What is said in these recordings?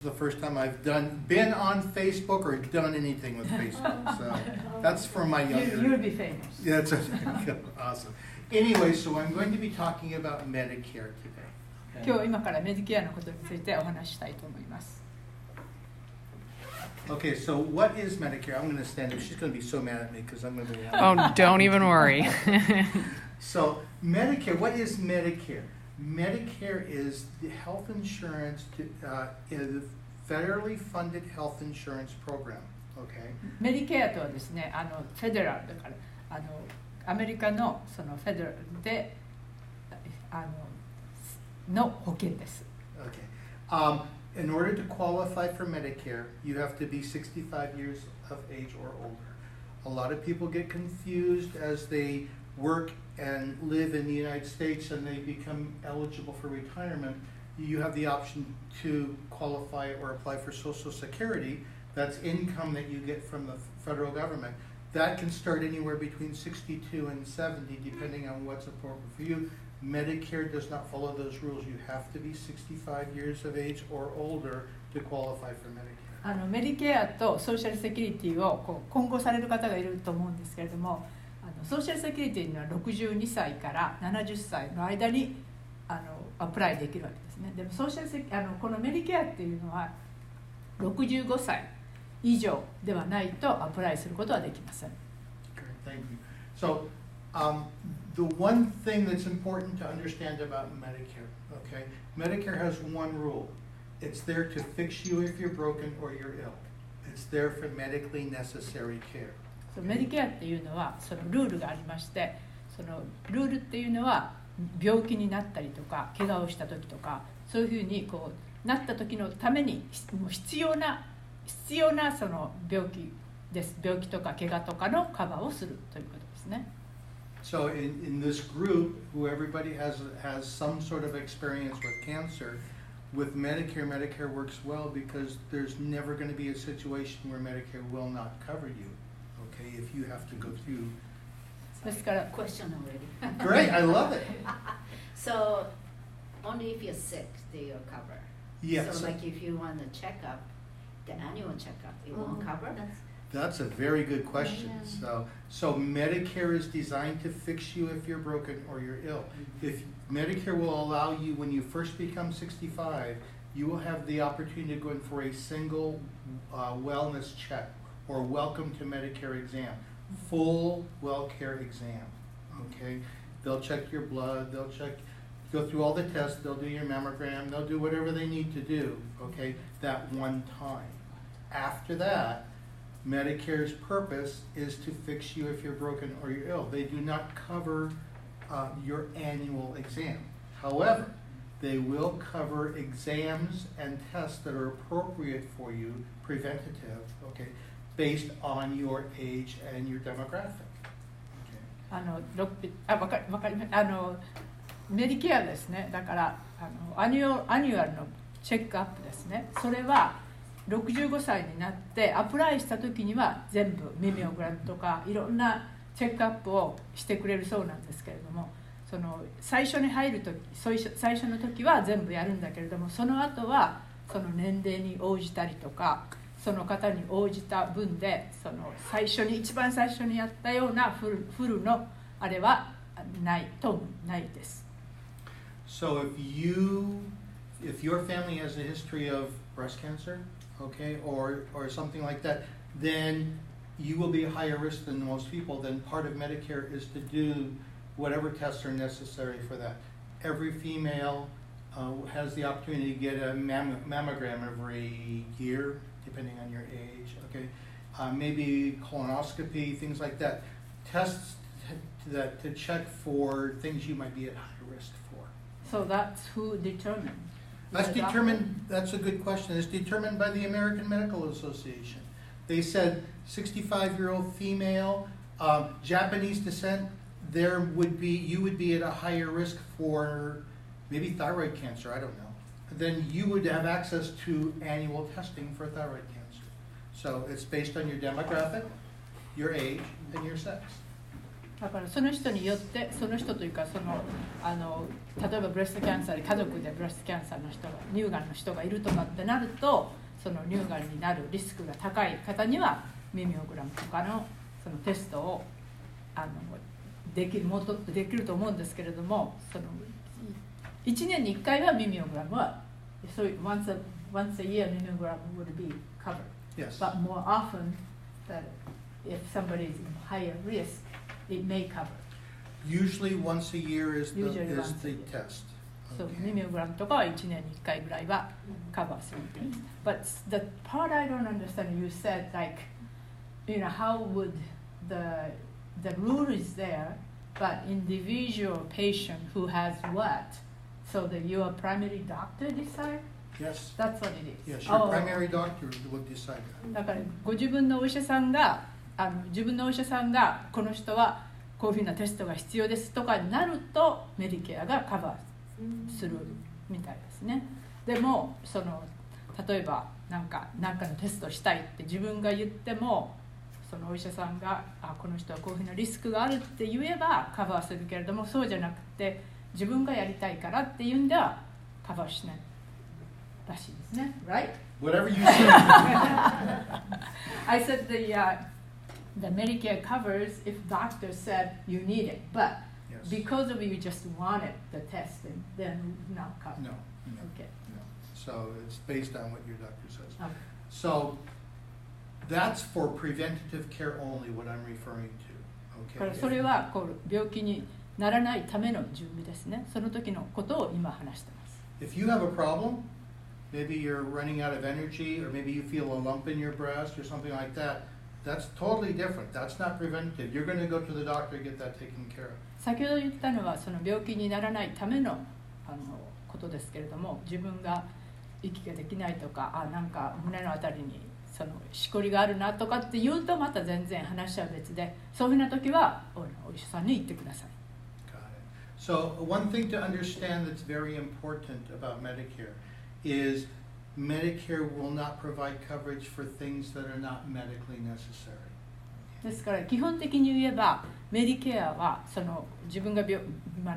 the first time I've been on Facebook or done anything with Facebook. So that's for my younger. You'll be famous. Yeah, that's awesome. Anyway, so I'm going to be talking about Medicare today. 今日今からメディケアのことについてお話ししたいと思います。Okay, so what is Medicare? I'm going to stand up. She's going to be so mad at me because I'm going to be. Oh, don't even worry. So Medicare, what is Medicare? Medicare is the health insurance, is a federally funded health insurance program. Okay. メディケアとはですね、フェデラルだからアメリカのそのフェデラルでの保険です。Okay. In order to qualify for Medicare, you have to be 65 years of age or older. A lot of people get confused as they work and live in the United States and they become eligible for retirement. You have the option to qualify or apply for Social Security. That's income that you get from the federal government. That can start anywhere between 62 and 70, depending on what's appropriate for you. Medicare does not follow those rules. You have to be 65 years of age or older to qualify for Medicare. メディケアとソーシャルセキュリティを混合される方がいると思うんですけれども、ソーシャルセキュリティには62歳から70歳の間にアプライできるわけですね。でもソーシャルこのメディケアっていうのは65歳以上ではないとアプライすることはできません。Thank you. So, the one thing that's important to understand about Medicare, okay? Medicare has one rule. It's there to fix you if you're broken or you're ill. It's there for medically necessary care. メディケアっていうのはそのルールがありまして、そのルールっていうのは病気になったりとか怪我をした時とかそういうふうになった時のために必要なその病気です。病気とか怪我とかのカバーをするということですね。So in this group, who everybody has some sort of experience with cancer, with Medicare, Medicare works well because there's never going to be a situation where Medicare will not cover you. Okay, if you have to go through. ですから question already. Great, I love it. So only if you're sick, they will cover. Yes. So like if you want a checkup, the annual checkup, it won't cover. That's a very good question. So Medicare is designed to fix you if you're broken or you're ill. If Medicare will allow you, when you first become 65, you will have the opportunity to go in for a single wellness check or welcome to Medicare exam, full WellCare exam. Okay, they'll check your blood, go through all the tests, they'll do your mammogram, they'll do whatever they need to do. Okay, that one time. After that, Medicare's purpose is to fix you if you're broken or you're ill. They do not cover your annual exam. However, they will cover exams and tests that are appropriate for you, preventative, okay, based on your age and your demographic. Okay. メディケアですね。だからアニュアルのチェックアップですね。それは65歳になってアプライした時には全部耳をグラムとかいろんなチェックアップをしてくれるそうなんですけれども、その最初に入る時、最初の時は全部やるんだけれども、その後はその年齢に応じたりとかその方に応じた分でその一番最初にやったようなフルのあれはないです。So if your family has a history of breast cancer, okay, or something like that, then you will be a higher risk than most people. Then part of Medicare is to do whatever tests are necessary for that. Every female has the opportunity to get a mammogram every year, depending on your age. Okay, maybe colonoscopy, things like that. Tests to check for things you might be at high risk for. So that's who determines. That's determined. That's a good question. It's determined by the American Medical Association. They said 65-year-old female, Japanese descent. You would be at a higher risk for maybe thyroid cancer. I don't know. Then you would have access to annual testing for thyroid cancer. So it's based on your demographic, your age, and your sex. だからその人によって、その人というか例えばブレストキャンサーで家族でブレストキャンサーの人が、乳がんの人がいるとかってなると、その乳がんになるリスクが高い方にはミミオグラムとかのそのテストをもっとできると思うんですけれども、その1年に1回はミミオグラムは、そういう once a year ミミオグラム would be covered. Yes. But more often, that if somebody is in higher risk, it may cover. Usually once a year is the Usually once a year. test. So Okay. ミミオグラムとかは1年に1回ぐらいはカバーするみたいです。But the part I don't understand, you said like, how would the rule is there, but individual patient who has what, so that your primary doctor decide? Yes. That's what it is. Yes, your primary doctor would decide that. だからご自分のお医者さんがこの人はこういうふうなテストが必要ですとかになるとメディケアがカバーするみたいですね。でも例えばなんかのテストしたいって自分が言っても、そのお医者さんがこの人はこういうふうなリスクがあるって言えばカバーするけれども、そうじゃなくて自分がやりたいからっていうんではカバーしないらしいですね。Right? Whatever you say. I said the Medicare covers if doctor said you need it, but Yes. because of you just wanted the testing, then not covered. No. Okay. No. So it's based on what your doctor says. Okay. So that's for preventative care only, what I'm referring to. だから Okay. それは病気にならないための準備ですね。その時のことを今話してます。If you have a problem, maybe you're running out of energy, or maybe you feel a lump in your breast or something like that, that's totally different. That's not preventative. You're going to go to the doctor and get that taken care of. 先ほど言ったのはその病気にならないためのことですけれども、自分が息ができないとか、なんか胸のあたりにそのしこりがあるなとかって言うとまた全然話は別で、そういうふうな時はお医者さんに行ってください。Got it. So one thing to understand that's very important about Medicare is Medicare will not provide coverage for things that are not medically necessary. ですから基本的に言えばメディケアはその自分が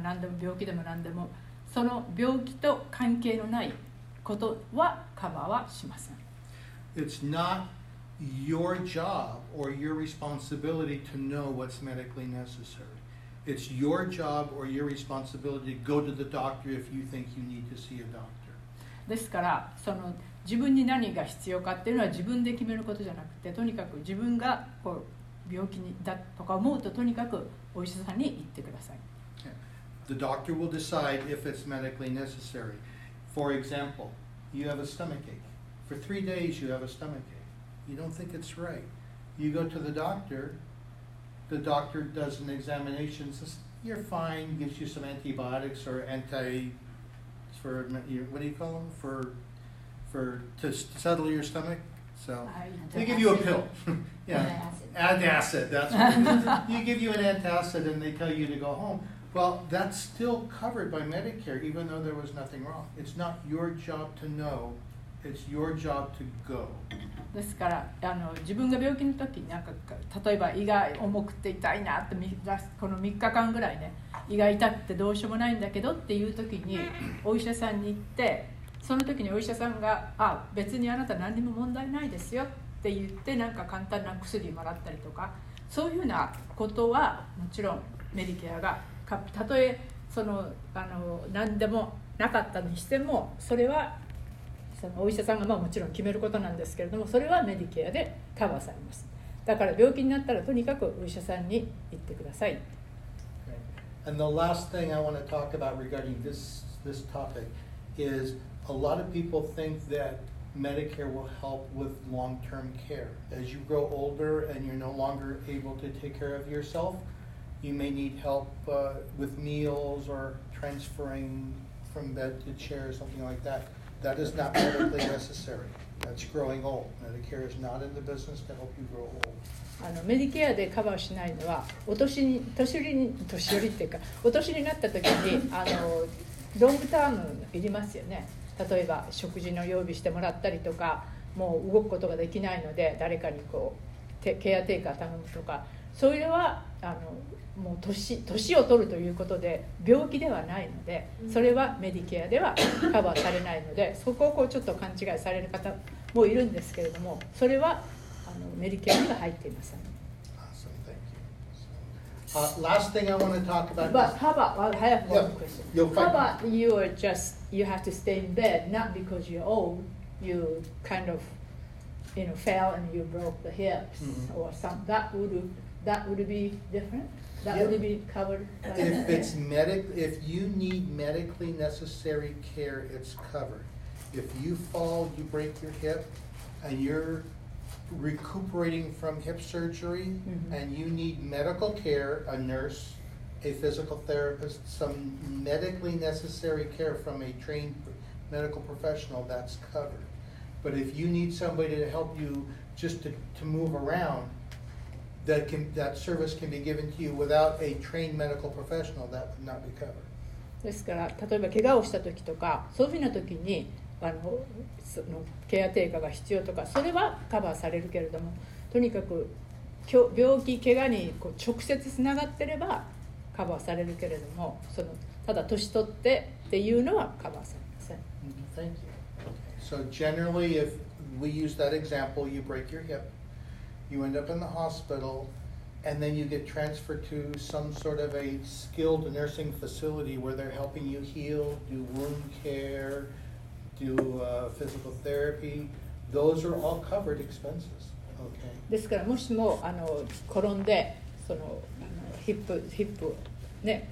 何でも病気でも何でもその病気と関係のないことはカバーはしません。It's not your job or your responsibility to know what's medically necessary. It's your job or your responsibility to go to the doctor if you think you need to see a doctor. ですからその自分に何が必要かっていうのは自分で決めることじゃなくて、とにかく自分が病気だとか思うととにかくお医者さんに行ってください。The doctor will decide if it's medically necessary. For example, you have a stomachache. For 3 days you have a stomachache. You don't think it's right. You go to the doctor does an examination, says, you're fine, gives you some antibiotics or what do you call them? To settle your stomach? So they give you a pill. Yeah, antacid. That's what it is. You give you an antacid and they tell you to go home. Well, that's still covered by Medicare, even though there was nothing wrong. It's not your job to know. It's your job to go. ですから自分が病気の時に例えば胃が重くて痛いなってこの3日間ぐらいね、胃が痛くてどうしようもないんだけどっていう時にお医者さんに行って、その時にお医者さんが別にあなた何にも問題ないですよって言ってなんか簡単な薬もらったりとか、そういうふうなことはもちろんメディケアがたとえ何でもなかったにしても、それはそのお医者さんがもちろん決めることなんですけれども、それはメディケアでカバーされます。だから病気になったらとにかくお医者さんに行ってください。And the last thing I want to talk about regarding this topic is a lot of people think that Medicare will help with long-term care. As you grow older and you're no longer able to take care of yourself, you may need help with meals or transferring from bed to chair or something like that. That is not medically necessary. That's growing old. Medicare is not in the business to help you grow old. メディケアでカバーしないのは年寄りっていうかお年になった時にロングタームいりますよね。例えば食事の用意してもらったりとか、もう動くことができないので誰かにケアテイカー頼むとか、それはもう年を取るということで病気ではないので、それはメディケアではカバーされないので、そこをちょっと勘違いされる方もいるんですけれども、それはメディケアには入っていません。Awesome, thank you. Last thing I want to talk about. But how about, I have one Yeah, question. you'll How find- about you have to stay in bed, not because you're old, you kind of, fell and you broke the hips or something. That would be different? That Yeah. would be covered? If you need medically necessary care, it's covered. If you fall, you break your hip, and you're recuperating from hip surgery, and you need medical care, a nurse, a physical therapist, some medically necessary care from a trained medical professional, that's covered. But if you need somebody to help you just to move around, that service can be given to you without a trained medical professional, that would not be covered. ですから例えば怪我をした時とかそういうふうな時にそのケア低下が必要とか、それはカバーされるけれども、とにかく病気怪我に直接つながってればカバーされるけれども、ただ年取ってっていうのはカバーされません。Thank you. So generally, if we use that example, you break your hip, you end up in the hospital, and then you get transferred to some sort of a skilled nursing facility where they're helping you heal, do wound care, do physical therapy. Those are all covered expenses. Okay. ですからもしも転んでヒップね、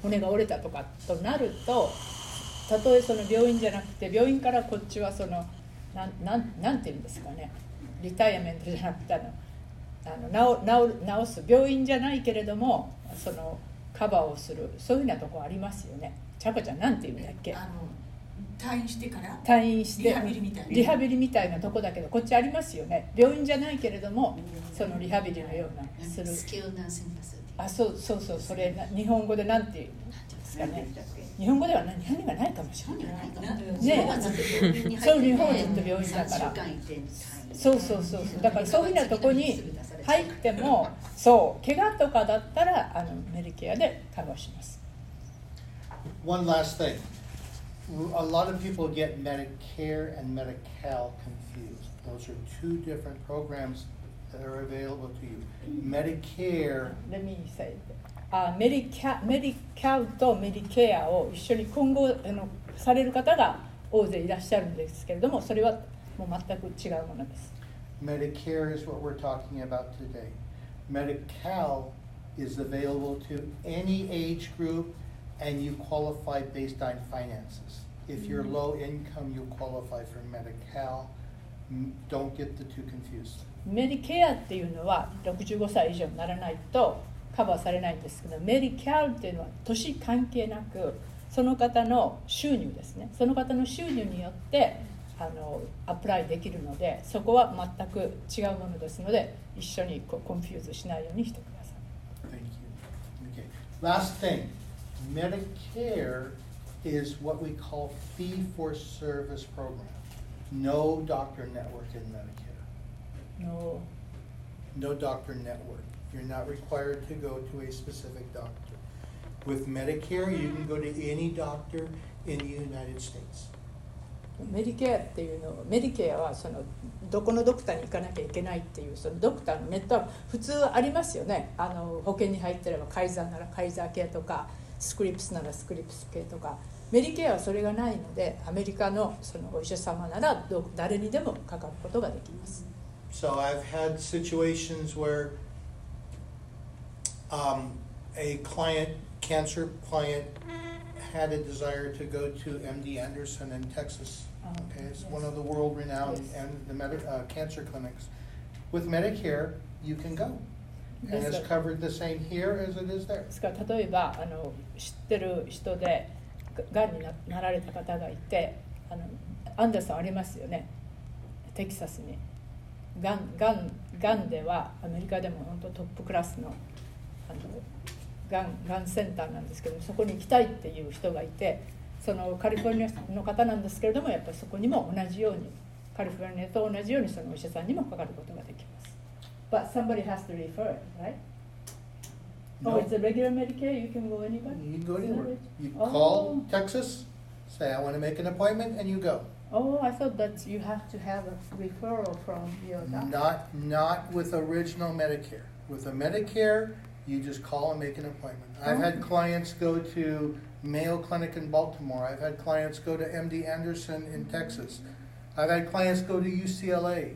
骨が折れたとかとなると、たとえその病院じゃなくて病院からこっちはなんていうんですかね、リタイアメントじゃなくて治す病院じゃないけれどもカバーをする、そういうふうなところありますよね。ちゃこちゃんなんていうんだっけ？退院してから退院してリハビリみたいなとこだけど、こっちありますよね。病院じゃないけれどもそのリハビリのようなする。スキルナーシングファシリティ。あ、そうそれ日本語でなんていうんですかね。日本語では何がないかもしれないね。そう、日本はずっと病院だから。そうだからそういうふうなとこに入っても、怪我とかだったらメディケアでカバーします。One last thing. A lot of people get Medicare and Medi-Cal confused. Those are two different programs that are available to you. Medicare. Let me say that. メディカルとメディケアを一緒に混合される方が大勢いらっしゃるんですけれども、それはもう全く違うものです。Medicare is what we're talking about today. Medi-Cal is available to any age group, and you qualify based on finances. If you're low income, you qualify for Medi-Cal. Don't get the two confused. メディケアっていうのは65歳以上にならないとカバーされないんですけど、メディキャルっていうのは年関係なくその方の収入ですね、その方の収入によってアプライできるので、そこは全く違うものですので、一緒にコンフューズしないようにしてください。Thank you. Okay. Last thing, Medicare is what we call fee-for-service program. No doctor network in Medicare. No doctor network. You're not required to go to a specific doctor. With Medicare, you can go to any doctor in the United States. メディケアっていうのを、メディケアはどこのドクターに行かなきゃいけないっていうドクターのネットワーク普通ありますよね。保険に入ってればカイザーならカイザー系とか、スクリプスならスクリプス系とか、メディケアはそれがないので、アメリカのお医者様なら誰にでもかかることができます。So I've had situations where a cancer client had a desire to go to MD Anderson in Texas. Okay, it's one of the world-renowned cancer clinics. With Medicare, you can go, and it's covered the same here as it is there. ですから例えば知ってる人でがんになられた方がいて、アンダーソンありますよね、テキサスに。がんではアメリカでも本当トップクラスのがんセンターなんですけど、そこに行きたいっていう人がいて、カリフォルニアの方なんですけれども、やっぱりそこにも同じように、カリフォルニアと同じようにそのお医者さんにもかかることができます。But somebody has to refer it, right? Oh, it's a regular Medicare. You can go anywhere. You can go anywhere. You Oh. call Texas, say I want to make an appointment, and you go. Oh, I thought that you have to have a referral from your doctor. Not with original Medicare. With a Medicare, you just call and make an appointment. I've had clients go to Mayo Clinic in Baltimore. I've had clients go to MD Anderson in Texas. I've had clients go to UCLA.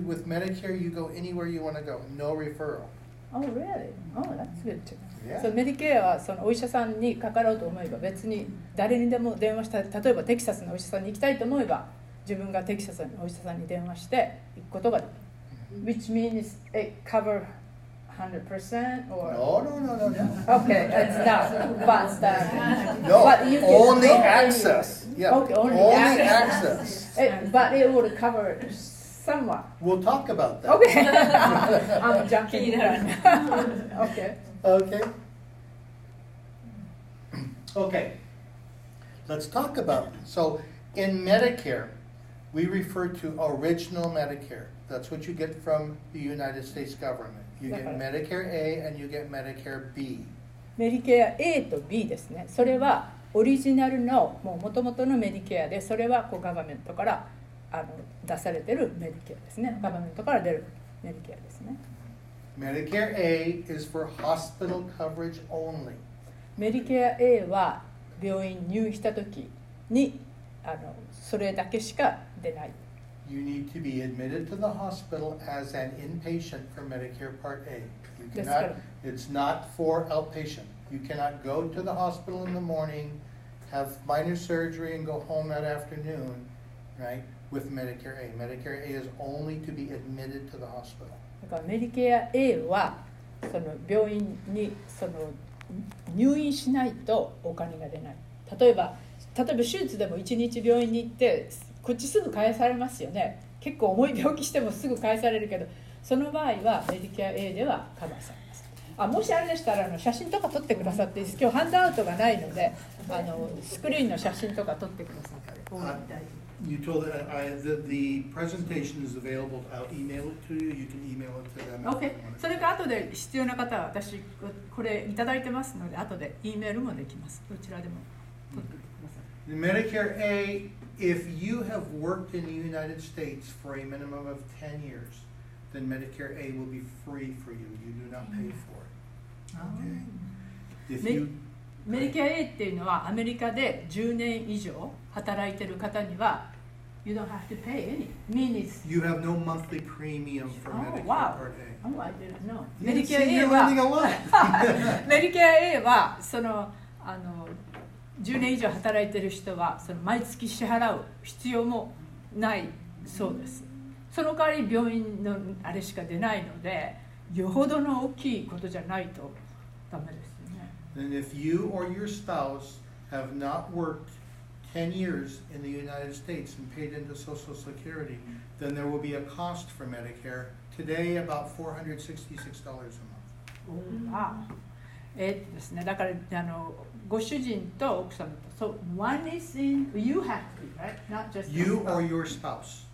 With Medicare, you go anywhere you want to go. No referral. Oh, really? Oh, that's good too. Yeah. そう、メディケアはそのお医者さんにかかろうと思えば別に誰にでも電話した、例えばテキサスのお医者さんに行きたいと思えば自分がテキサスのお医者さんに電話して行くことができる。Which means it cover 100% or No. Okay, it's not. But No, but you can only go access. Yeah, Okay, only access. But it would cover somewhat. We'll talk about that. Okay. I'm jumping in. Okay. Okay. Let's talk about, so in Medicare, we refer to original Medicare. That's what you get from the United States government. You get Medicare A and you get Medicare B. メディケア A と B ですね。それはオリジナルのもともとのメディケアで、それはこうガバメントから出されてるメディケアですね。ガバメントから出るメディケアですね。Medicare A is for hospital coverage only. メディケア A は病院入院した時にそれだけしか出ない。You need to be admitted to the hospital as an inpatient for Medicare Part A. You cannot, it's not for outpatient. You cannot go to the hospital in the morning, have minor surgery, and go home that afternoon, right, with Medicare A. Medicare A is only to be admitted to the hospital. だからメディケア A はその病院に入院しないとお金が出ない。例えば手術でも1日病院に行ってこっちすぐ返されますよね。結構重い病気してもすぐ返されるけど、その場合はメディケア A ではカバーされます。もしあれでしたら写真とか撮ってくださっていいです。今日ハンドアウトがないのでスクリーンの写真とか撮ってくださって。You told that the presentation is available. I'll email it to you. You can email it to them. Okay. それから後で必要な方は私これいただいてますので後で E メールもできます。どちらでも撮ってください。Medicare A, if you have worked in the United States for a minimum of 10 years, then Medicare A will be free for you. You do not pay for it. Okay. If you メディケア A っていうのはアメリカで10年以上働いてる方には You don't have to pay any. Means you have no monthly premium for Medicare Part A. Oh, I didn't know. メメディケア A ディはメディケア A はその10年以上働いてる人はその毎月支払う必要もないそうです。その代わり病院のあれしか出ないので、よほどの大きいことじゃないとダメです。And if you or your spouse have not worked 10 years in the United States and paid into Social Security, then there will be a cost for Medicare. Today, about $466 a month. ですね。だからご主人と奥様と、so one is in you have to be right, not just you or your spouse.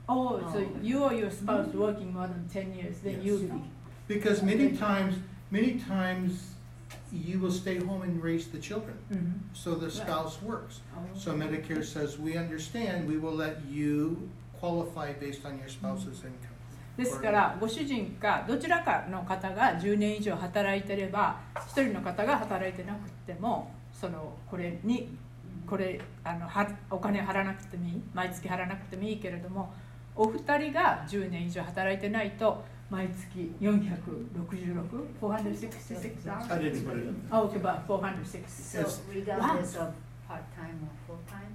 Oh, so you or your spouse working more than 10 years, then you will be. Because many times you will stay home and raise the children. So the spouse works. So Medicare says, we understand, we will let you qualify based on your spouse's income. ですからご主人かどちらかの方が10年以上働いてれば、一人の方が働いてなくてもこれお金払わなくてもいい、毎月払わなくてもいいけれども、お二人が10年以上働いてないと毎月466 $466 I didn't put it in. Oh, okay, about $460. So regardless of part-time or full-time?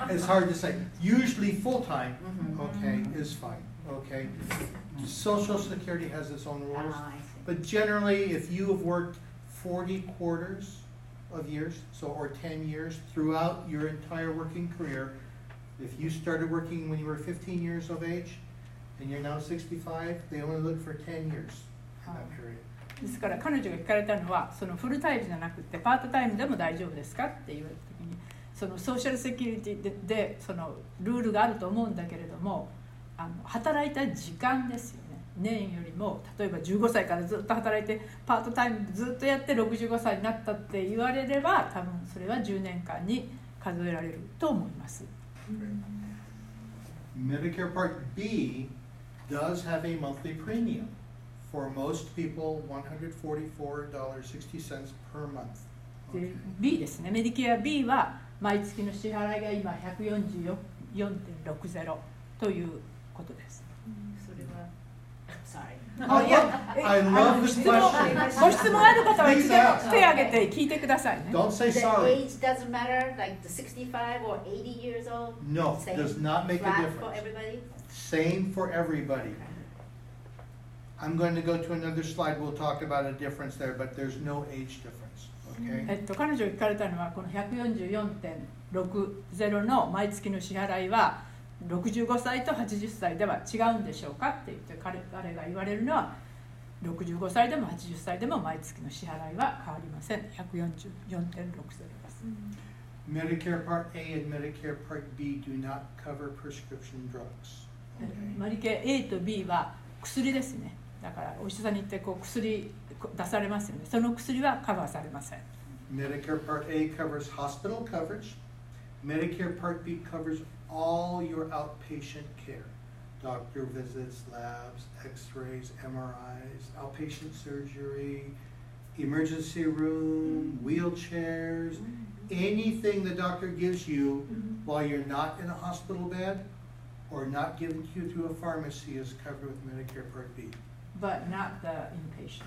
It's hard to say. Usually full-time, okay, is fine, okay. Social Security has its own rules. I see. But generally, if you have worked 40 quarters of years, or 10 years throughout your entire working career, if you started working when you were 15 years of age and you're now 65, they only look for 10 years in that period. ですから彼女が聞かれたのはフルタイムじゃなくてパートタイムでも大丈夫ですかって言われた時に、ソーシャルセキュリティでルールがあると思うんだけれども、働いた時間ですよね。年よりも例えば15歳からずっと働いてパートタイムずっとやって65歳になったって言われれば多分それは10年間に数えられると思います。Medicare Part B does have a monthly premium. For most people, $144.60 per month. で B ですね。メディケア B は毎月の支払いが今144.60ということです。それは、sorry. I love this question. ご質問ある方は一度手を挙げて聞いてくださいね。Don't say The sorry. age doesn't matter, like the 65 or 80 years old? No, Same does not make a flat for difference. everybody? Same for everybody. I'm going to go to another slide. We'll talk about a difference there, but there's no age difference. Okay? 彼女が聞かれたのはこの 144.60 の毎月の支払いは65歳と80歳では違うんでしょうかって言って彼が言われるのは65歳でも80歳でも毎月の支払いは変わりません。 144.60 です。Medicare Part A and Medicare Part B do not cover prescription drugs. メディケア A と B は薬ですね。だからお医者さんに行ってこう薬出されますよね。その薬はカバーされません。Medicare Part A covers hospital coverage. Medicare Part B covers all your outpatient care. Doctor visits, labs, x-rays, MRIs, outpatient surgery, emergency room, wheelchairs, anything the doctor gives you while you're not in a hospital bed or not given to you through a pharmacy is covered with Medicare Part B. But not the inpatient.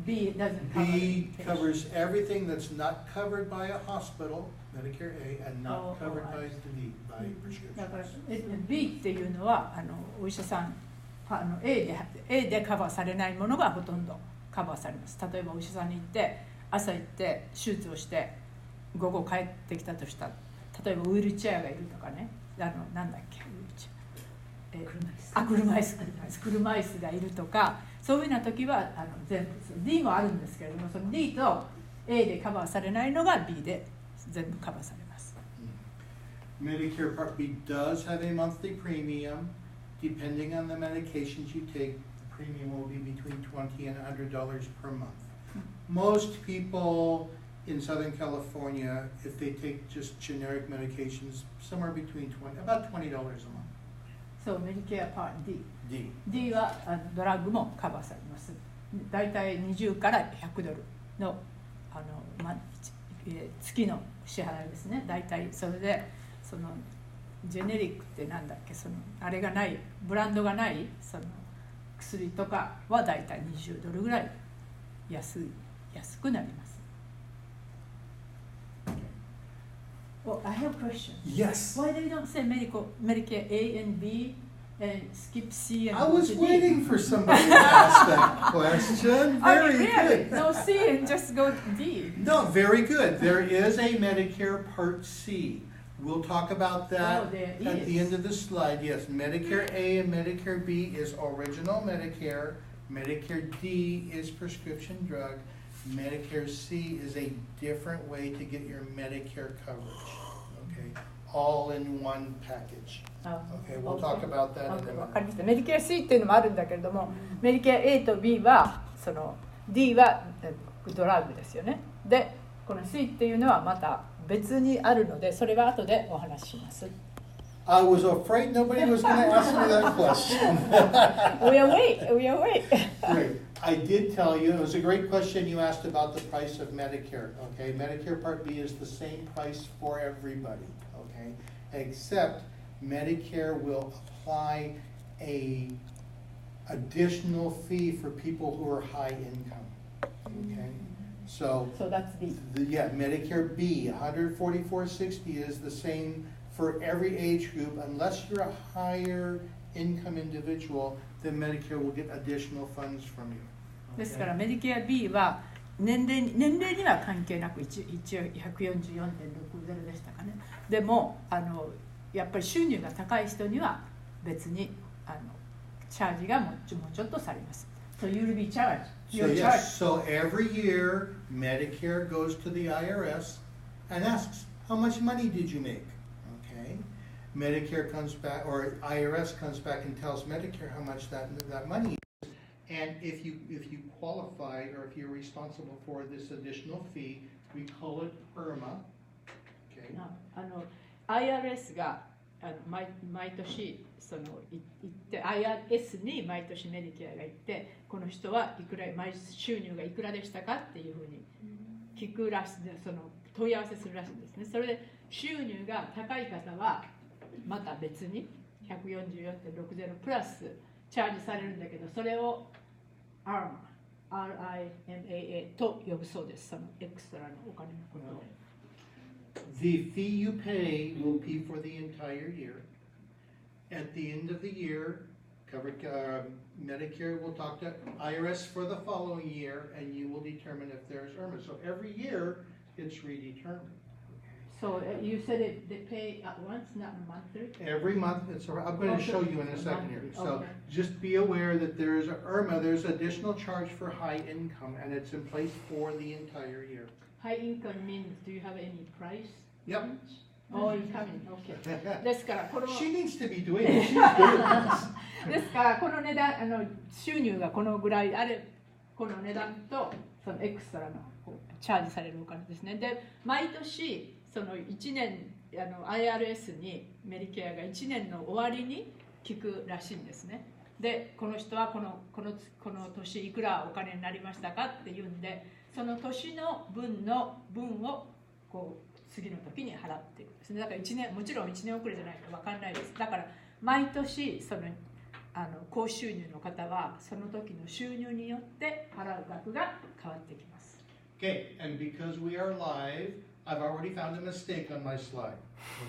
B doesn't cover B inpatient. covers everything that's not covered by a hospital, Medicare A, and not covered by D, by だから prescriptions. B っていうのはお医者さんA でカバーされないものがほとんどカバーされます。例えばお医者さんに行って朝行って手術をして午後帰ってきたとしたら、例えばウィールチェアがいるとかね、なんだっけウィールチェア、車椅子がいるとか、そういうような時は全部 D もあるんですけれども、その D と A でカバーされないのが B で全部カバーされます。Medicare Part B does have a monthly premium. Depending on the medications you take, the premium will be between $20 and $100 per month. Most people in Southern California, if they take just generic medications, somewhere between about $20 a month. そう、メディケアパート D. D はドラッグもカバーされます。だいたい20から100ドルの月の支払いですね。だいたいそれでそのジェネリックってなんだっけ、そのあれがないブランドがないその薬とかはだいたい20ドルぐらい安くなります。Well, I have a question. Yes. Why they don't say Medicare A and B and skip C and I was D? waiting for somebody to ask that question. I mean, Very really? good. No C and just go D. No, very good. There is a Medicare Part C. We'll talk about that Oh, there at the is. end of the slide. Yes, Medicare A and Medicare B is original Medicare. Medicare D is prescription drug. Medicare C is a different way to get your Medicare coverage. Okay, all in one package. Okay, we'll talk about that in a わかり minute. ました。メディケア C っていうのもあるんだけれども、メディケア A と B はその D はドラッグですよね。で、この C っていうのはまた別にあるので、それは後でお話しします。I was afraid nobody was going to ask me that question. We are wait. Great. I did tell you, it was a great question you asked about the price of Medicare. Okay, Medicare Part B is the same price for everybody. Okay, except Medicare will apply a additional fee for people who are high income. Okay, so that's B. Medicare B, $144.60 is the same for every age group, unless you're a higher income individual, then Medicare will get additional funds from you. ですからメディケア B は年齢には関係なく一応 144.60 でしたかね。でもやっぱり収入が高い人には別にチャージがもうちょっとされます。So you'll be charged. So yes, so every year Medicare goes to the IRS and asks, how much money did you make? Okay, Medicare comes back, or IRS comes back and tells Medicare how much that money is. And if you qualify, or if you're responsible for this additional fee, we call it IRMA. Okay. IRS が毎年その行って IRS に毎年メディケアが行って、この人はいくら毎収入がいくらでしたかっていうふうに聞くらしい、その問い合わせするらしいんですね。それで収入が高い方はまた別に 144.60 プラスチャージされるんだけど、それを RIMAA と呼ぶそうです。そのエクストラのお金のことを。The fee you pay will be for the entire year. At the end of the year, Medicare will talk to IRS for the following year, and you will determine if there's IRMA. So every year, it's redetermined. So you said they pay at once, not monthly? Every month, I'm going to show you in a second here. So just be aware that there's IRMA, there's additional charge for high income, and it's in place for the entire year. High income means, do you have any price? Yep. All incoming, okay. ですからこの She needs to be doing it. She's good at this. ですからこの値段収入がこのぐらいあれこの値段とそのエクストラのチャージされるお金ですね。で毎年その1年IRS にメディケアが1年の終わりに聞くらしいんですね。でこの人はこの年いくらお金になりましたかっていうんで、その年の分をこう次の時に払っていくんですね。だからもちろん1年遅れじゃないと分かんないです。だから毎年その高収入の方はその時の収入によって払う額が変わってきます。Okay, and because we are live, I've already found a mistake on my slide.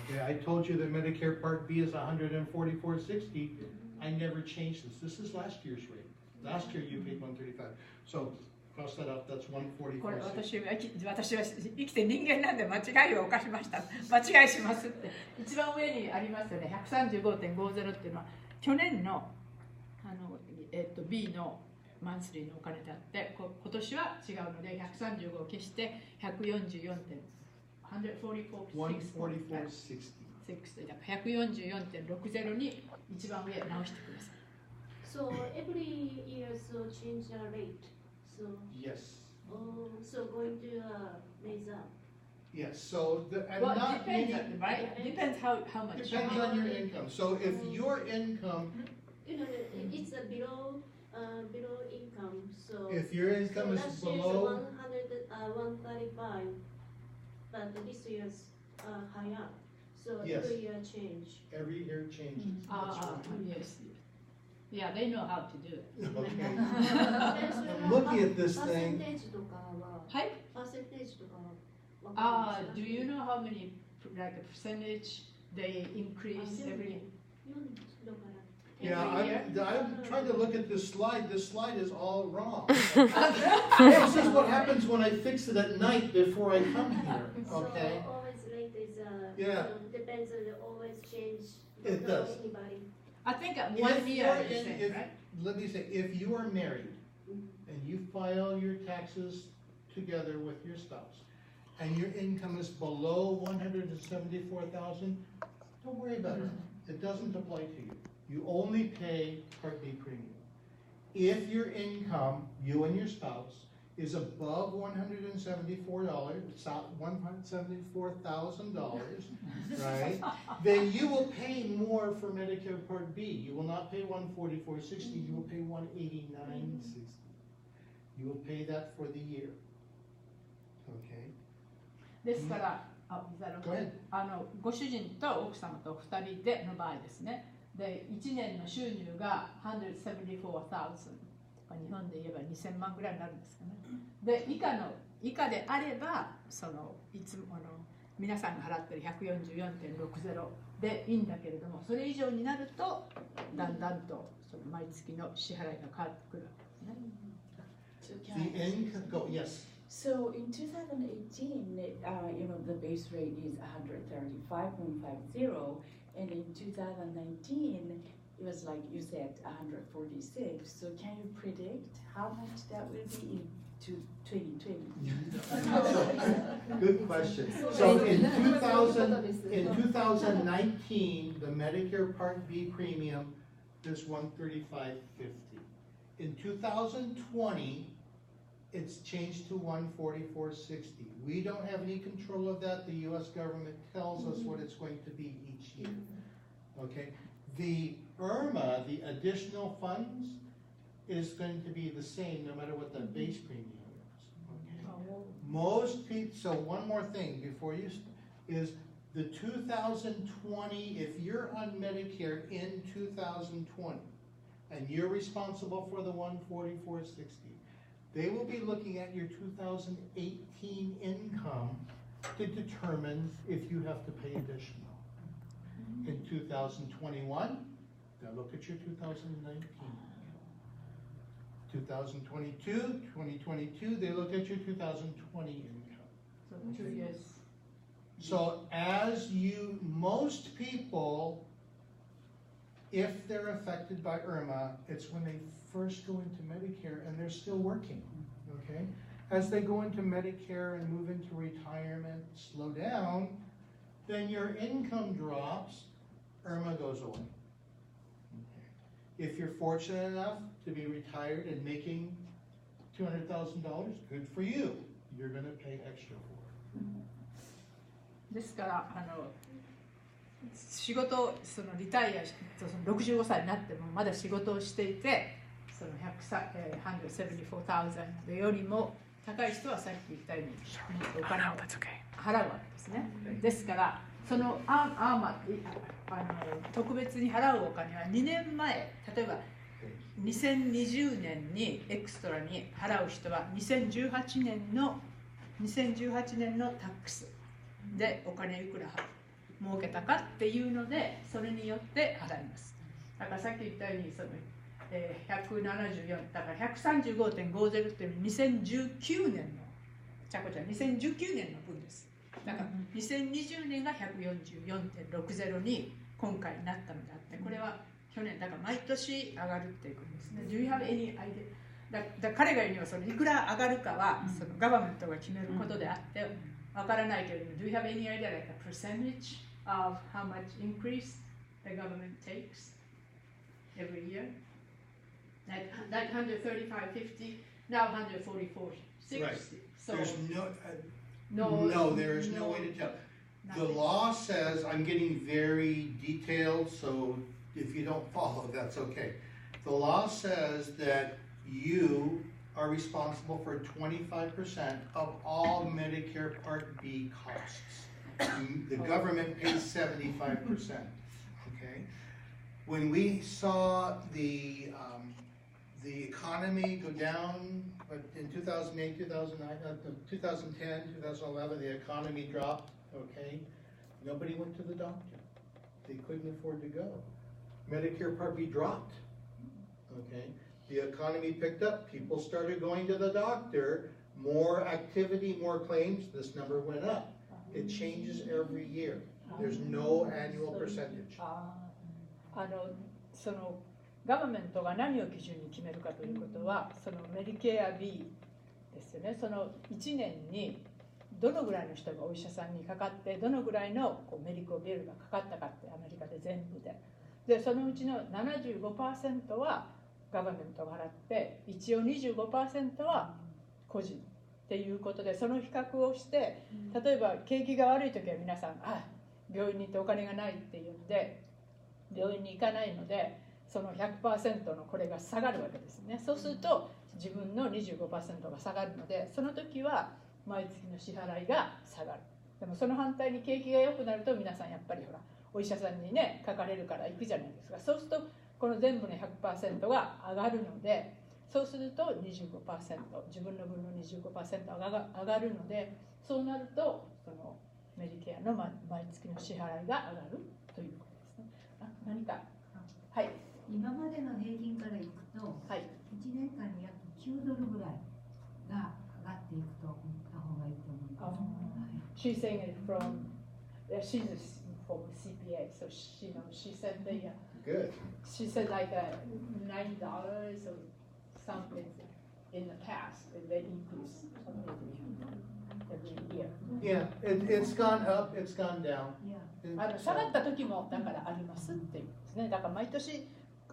Okay, I told you that Medicare Part B is $144.60. I never changed this. This is last year's rate. Last year you paid $135. So cross that out. That's $144.60. これ私は生きて人間なんで間違いを犯しました。間違いしますって。一番上にありますよね。135.50っていうのは去年のB のマンスリーのお金であって、今年は違うので135を消して144.144.60だから144.60に一番上直してください。So every year, so change the rate. So Yes. So going to raise up. Yes. So Well, depends, right? Depends how much. Depends on your income. So if your income, It's below income. So if your income is last year's below, 135, but this year's higher. So Yes. every year change. every year changes. That's right. Yes. Yeah, they know how to do it. Okay. I'm looking at this thing. パーセンテージとかははい。パーセンテージとかはわかりますか Do you know how many like a percentage they increase every? 4だから Yeah, Every year? I'm trying to look at this slide. This slide is all wrong. This is what happens when I fix it at night before I come here. Okay. So always rate is Yeah. Depends on the always change. It Don't know does. Anybody. I think If 1 year you're is in- the same, if- right? Let me say, if you are married and you file your taxes together with your spouse, and your income is below 174,000, don't worry about it. It doesn't apply to you. You only pay Part B premium. If your income, you and your spouse, is above $174,000, right? Then you will pay more for Medicare Part B. You will not pay $144.60. You will pay $189.60. You will pay that for the year. Okay. ですから、Go ahead. ご主人と奥様と2人での場合ですね。で、1年の収入が174,000とか日本で言えば2000万ぐらいになるんですかね。で、以下であれば、いつも皆さんが払ってる144.60でいいんだけれども、それ以上になるとだんだんと毎月の支払いが変わってくるわけですね。So The can I ask- income, go, yes. So in 2018, the base rate is 135.50, and in 2019, it was like you said 146. So can you predict how much that will be in 2020. Good question. So in 2019, the Medicare Part B premium is $135.50. In 2020, it's changed to $144.60. We don't have any control of that. The U.S. government tells us what it's going to be each year. Okay. The IRMA, the additional funds, is going to be the same no matter what the base premium is. Okay. Most people. So one more thing before you is the 2020. If you're on Medicare in 2020, and you're responsible for the $144.60, they will be looking at your 2018 income to determine if you have to pay additional. In 2021, they'll look at your 2019. 2022, they look at your 2020 income. So 2 years. So most people, if they're affected by IRMA, it's when they first go into Medicare and they're still working, okay? As they go into Medicare and move into retirement, slow down, then your income drops, IRMA goes away. Okay. If you're fortunate enough to be retired and making $200,000, good for you. You're going to pay extra for it. ですから仕事そのリタイアその65歳になってもまだ仕事をしていてその174,000よりも高い人はさっき言ったようにお金を払うわけですね。ですからそのアーマ特別に払うお金は2年前、例えば2020年にエクストラに払う人は2018年のタックスでお金いくら儲けたかっていうのでそれによって払います。だからさっき言ったようにその174だから 135.50 っていう2019年の2019年の分です。だから2020年が 144.60 に今回なったのであって、これは去年だから毎年上がるっていうことですね。Do you have any idea? 彼が言うにはそのいくら上がるかはそのガバメントが決めることであってわからないけれども、Do you have any idea like a percentage of how much increase the government takes every year? Like 135.50, now 144.60. Right. So there's there is no way to tell. The law says, I'm getting very detailed, so if you don't follow, that's okay. The law says that you are responsible for 25% of all Medicare Part B costs. The government pays 75%. Okay. When we saw the economy go down in 2008, 2009, 2010, 2011, the economy dropped. Okay. Nobody went to the doctor. They couldn't afford to go. Medicare Part B dropped. Okay. The economy picked up. People started going to the doctor. More activity, more claims. This number went up. It changes every year. There's no annual percentage. そのガバメントが何を基準に決めるかということは、そのメディケア B ですよね。その1年にどのぐらいの人がお医者さんにかかって、どのぐらいのメディコビルがかかったかってアメリカで全部で。で、そのうちの 75% はガバメントが払って、一応 25% は個人っていうことで、その比較をして、例えば景気が悪い時は皆さん、病院に行ってお金がないっていうんで、病院に行かないので、その 100% のこれが下がるわけですね。そうすると自分の 25% が下がるので、その時は毎月の支払いが下がる。でもその反対に景気が良くなると皆さんやっぱりほらお医者さんにねかかれるから行くじゃないですか。そうするとこの全部の 100% が上がるので、そうすると 25%、自分の分の 25% 上がるので、そうなるとそのメディケアの毎月の支払いが上がるということですね。何か、はい。今までの平均からいくと、はい、1年間に約9ドルぐらいが上がっていくと思った方がいいと思います。She's saying it from, she's from CPA, so she said Good. She said like $9 or something. in the past, and they increase every year. Yeah, it's gone up, it's gone down. 下がった時もだからありますっていうですね。だから毎年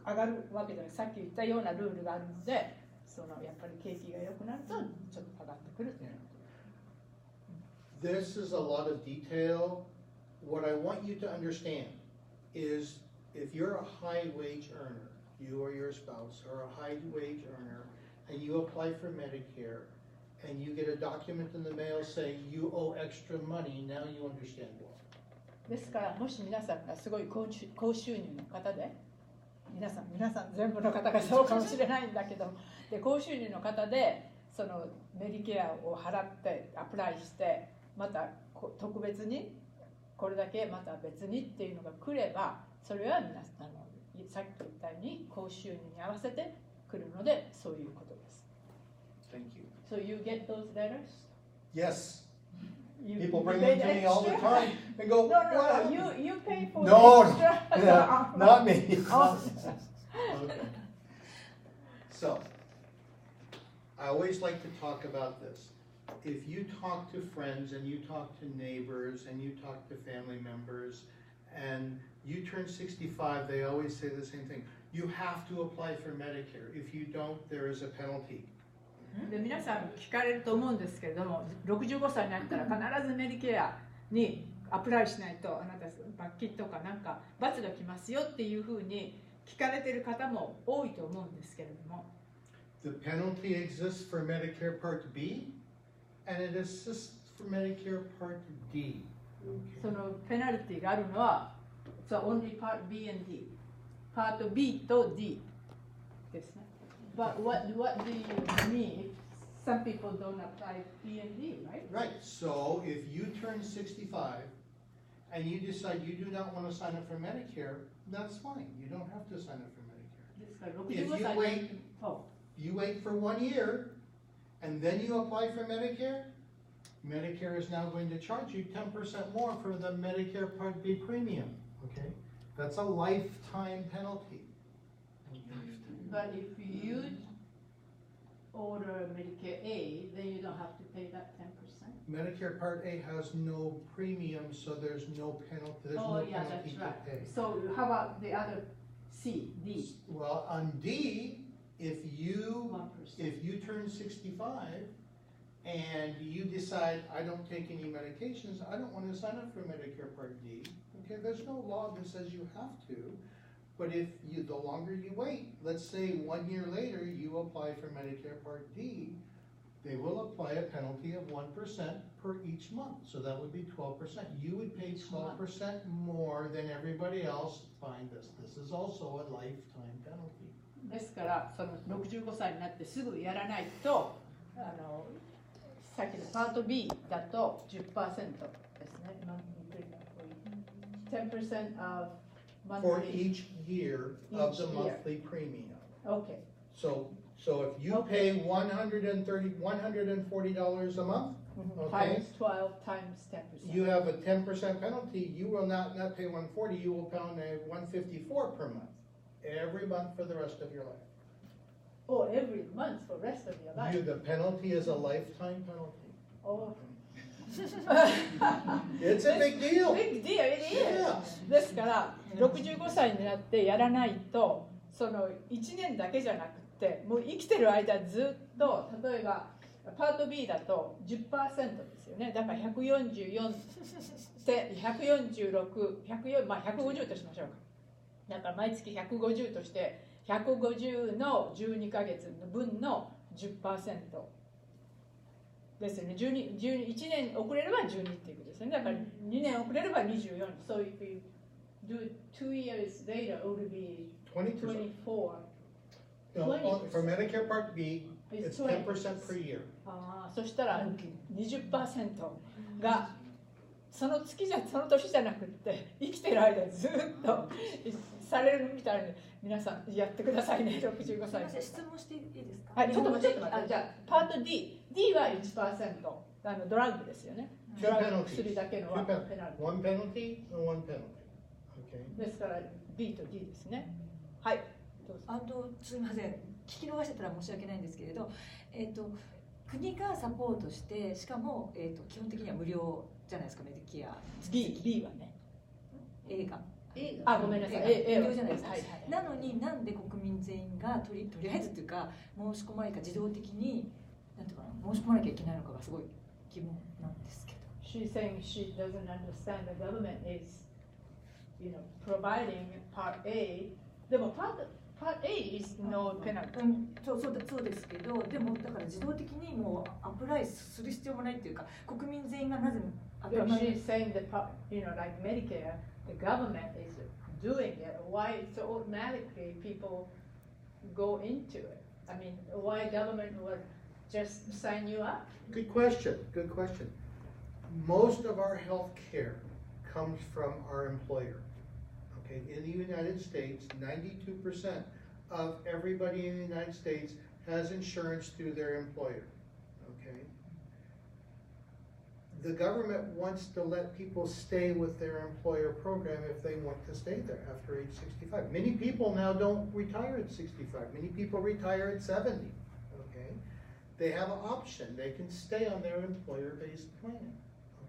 上がるわけじゃない。さっき言ったようなルールがあるので、そのやっぱり景気が良くなるとちょっと上がってくるっていう。This is a lot of detail. What I want you to understand is if you're a high wage earner, you or your spouse are a high wage earner, and you apply for Medicare, and you get a document in the mail saying you owe extra money, now you understand why. ですからもし皆さんがすごい高収入の方で、皆さん全部の方がそうかもしれないんだけど、で高収入の方でそのメディケアを払ってアプライして、また特別にこれだけまた別にっていうのが来れば、それは皆さんさっき言ったように高収入に合わせて来るので、そういうことです。Thank you. So you get those letters? Yes. You People bring pay them to me all the extra? time and go, No, "What?" you pay for No, the extra. yeah, not me. Oh. Okay. So, I always like to talk about this. If you talk to friends and you talk to neighbors and you talk to family members and you turn 65, they always say the same thing. You have to apply for Medicare. If you don't, there is a penalty. で皆さん聞かれると思うんですけれども、65歳になったら必ずメディケアにアプライしないとあなた罰金とかなんか罰が来ますよっていうふうに聞かれている方も多いと思うんですけれども、 The penalty exists for Medicare Part B and it exists for Medicare Part D. そのペナルティがあるのは、so only Part B and D、Part B と D ですね。But what do you mean if some people don't apply B and D, right? Right. So if you turn 65 and you decide you do not want to sign up for Medicare, that's fine. You don't have to sign up for Medicare. ですからIf you 65歳 wait, そう you wait for 1 year and then you apply for Medicare, Medicare is now going to charge you 10% more for the Medicare Part B premium. Okay? That's a lifetime penalty. But if you order Medicare A, then you don't have to pay that 10%. Medicare Part A has no premium, so there's no penalty. There's Oh, no yeah, penalty that's to right. pay. So how about the other C, D? Well, on D, if you 1%. turn 65 and you decide I don't take any medications, I don't want to sign up for Medicare Part D. Okay, there's no law that says you have to. But if you, the longer you wait, let's say 1 year later you apply for Medicare Part D, they will apply a penalty of 1% per each month. So that would be 12%. You would pay 12% more than everybody else. Find this. This is also a lifetime penalty. ですからその65歳になってすぐやらないと、さっきのパート B だと 10% ですね。10% of For monthly. each year of the Each year. monthly premium. Okay. So if you Okay. pay $140 a month, okay, Times 12 times 10%. you have a 10% penalty. You will not pay 140. You will pay 154 per month, every month for the rest of your life. Or every month for the rest of your life. The penalty is a lifetime penalty. Oh. It's a big deal. Big deal, it is. Yeah. ですから65歳になってやらないと、その1年だけじゃなくて、もう生きてる間ずっと、例えばパート B だと 10% ですよね。だから144で146、まあ150としましょうか。だから毎月150として150の12ヶ月の分の 10%。ですよね。1年遅れれば12っていうことですね。だから2年遅れれば24。So if you do 2 years later, it would be 20%. 24. No, for Medicare Part B, it's 10% per year. そしたら 20% がその月じゃその年じゃなくって生きてる間ずっとされるみたいに皆さんやってくださいね。65歳。質問していいですか？はい、ちょっと待って。じゃあパート D は 1%、ドラッグですよね。ドラッグ薬だけのはペナルティ。One penalty and one penalty. Okay. ですから B と D ですね。はい。すみません、聞き逃してたら申し訳ないんですけれど、国がサポートして、しかも、基本的には無料じゃないですか、メディケア。B はね。映画。あ、ごめんなさい。無料じゃないですか。はいはい、なのになんで国民全員がとりあえずっていうか申し込まなきゃ自動的になんていうかな、申し込まなきゃいけないのかがすごい疑問なんですけど。She's saying she doesn't understand the government is, providing Part A. でも Part A is no penalty. そうですけど、でもだから自動的にもうアプライする必要もないっていうか、国民全員がなぜShe's saying that, like Medicare, the government is doing it. Why so automatically people go into it? I mean, why government would just sign you up? Good question. Good question. Most of our health care comes from our employer. Okay, in the United States, 92% of everybody in the United States has insurance through their employer. Okay. The government wants to let people stay with their employer program if they want to stay there after age 65. Many people now don't retire at 65. Many people retire at 70. Okay, they have an option. They can stay on their employer-based plan.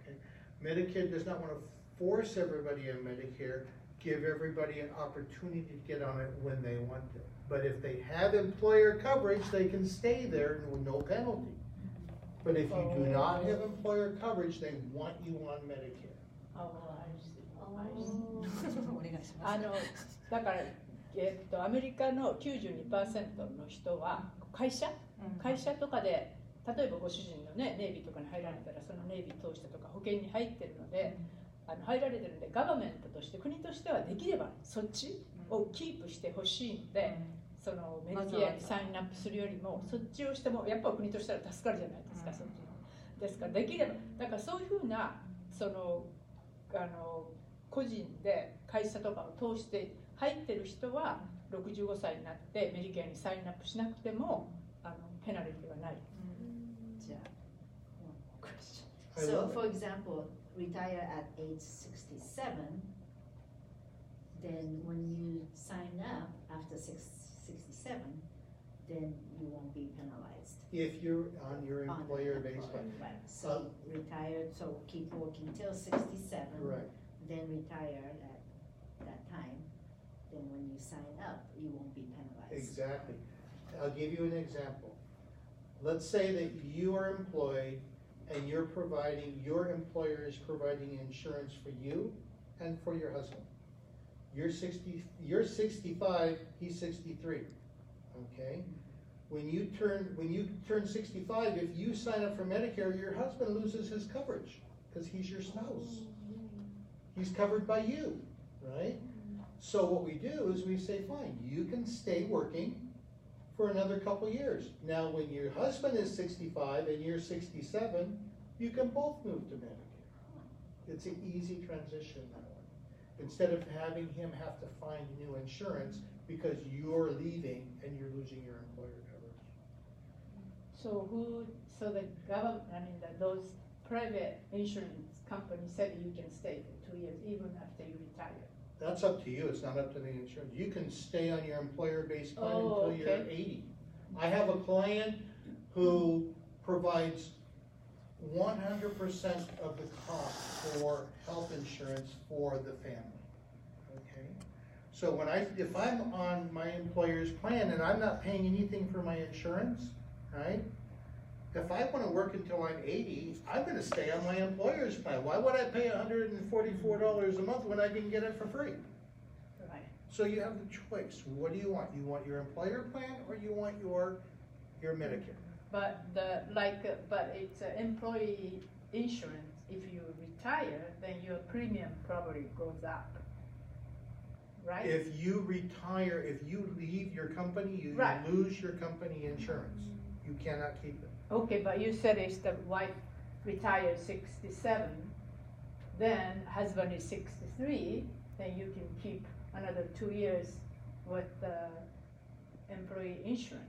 Okay, Medicare does not want to force everybody on Medicare. Give everybody an opportunity to get on it when they want to. But if they have employer coverage, they can stay there with no penalty. But if you do not have employer coverage, they want you on Medicare. Oh, I see. お願いします。だから、アメリカの 92% の人は会社とかで、例えばご主人のね、ネイビーとかに入られたら、そのネイビー通してとか保険に入ってるので、入られてるので、ガバメントとして国としてはできればそっちをキープしてほしいので、そのメディケアにサインアップするよりもそっちをしてもやっぱり国としたら助かるじゃないですか、そっちの。ですからできれば、だからそういうふうなその個人で会社とかを通して入ってる人は65歳になってメディケアにサインアップしなくてもペナルティはない。じゃあ、So, for example, retire at age 67, then when you sign up after 67, then you won't be penalized. If you're on your employer-based plan. Right. So retire, so keep working till 67. Right. Then retire at that time. Then when you sign up, you won't be penalized. Exactly. I'll give you an example. Let's say that you are employed and your employer is providing insurance for you and for your husband. You're 65, he's 63. Okay? When you turn 65, if you sign up for Medicare, your husband loses his coverage because he's your spouse. He's covered by you, right? So what we do is we say, fine, you can stay working for another couple years. Now, when your husband is 65 and you're 67, you can both move to Medicare. It's an easy transition that way. Instead of having him have to find new insurance because you're leaving and you're losing your employer coverage. So the government, those private insurance companies said you can stay for 2 years even after you retire. That's up to you. It's not up to the insurance. You can stay on your employer-based plan until you're 80. I have a client who provides 100% of the cost for health insurance for the family. Okay? So if I'm on my employer's plan and I'm not paying anything for my insurance, right? If I want to work until I'm 80, I'm going to stay on my employer's plan. Why would I pay $144 a month when I can get it for free? Right. So you have the choice. What do you want? You want your employer plan or you want your Medicare? But it's employee insurance. If you retire, then your premium probably goes up. Right? If you retire, if you leave your company, you lose your company insurance. You cannot keep it. Okay, but you said if the wife retired 67, then husband is 63, then you can keep another 2 years with the employee insurance.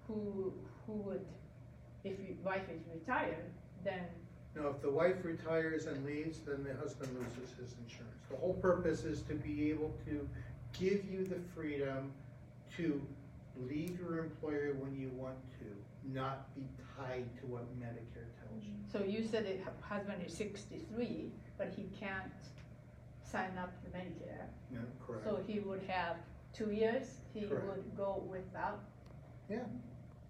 Who would, if your wife is retired, then... No, if the wife retires and leaves, then the husband loses his insurance. The whole purpose is to be able to give you the freedom to leave your employer when you want to, not be tied to what Medicare tells you. So you said that husband is 63, but he can't sign up to Medicare. No, correct. So he would have 2 years, he Correct. would go without Yeah.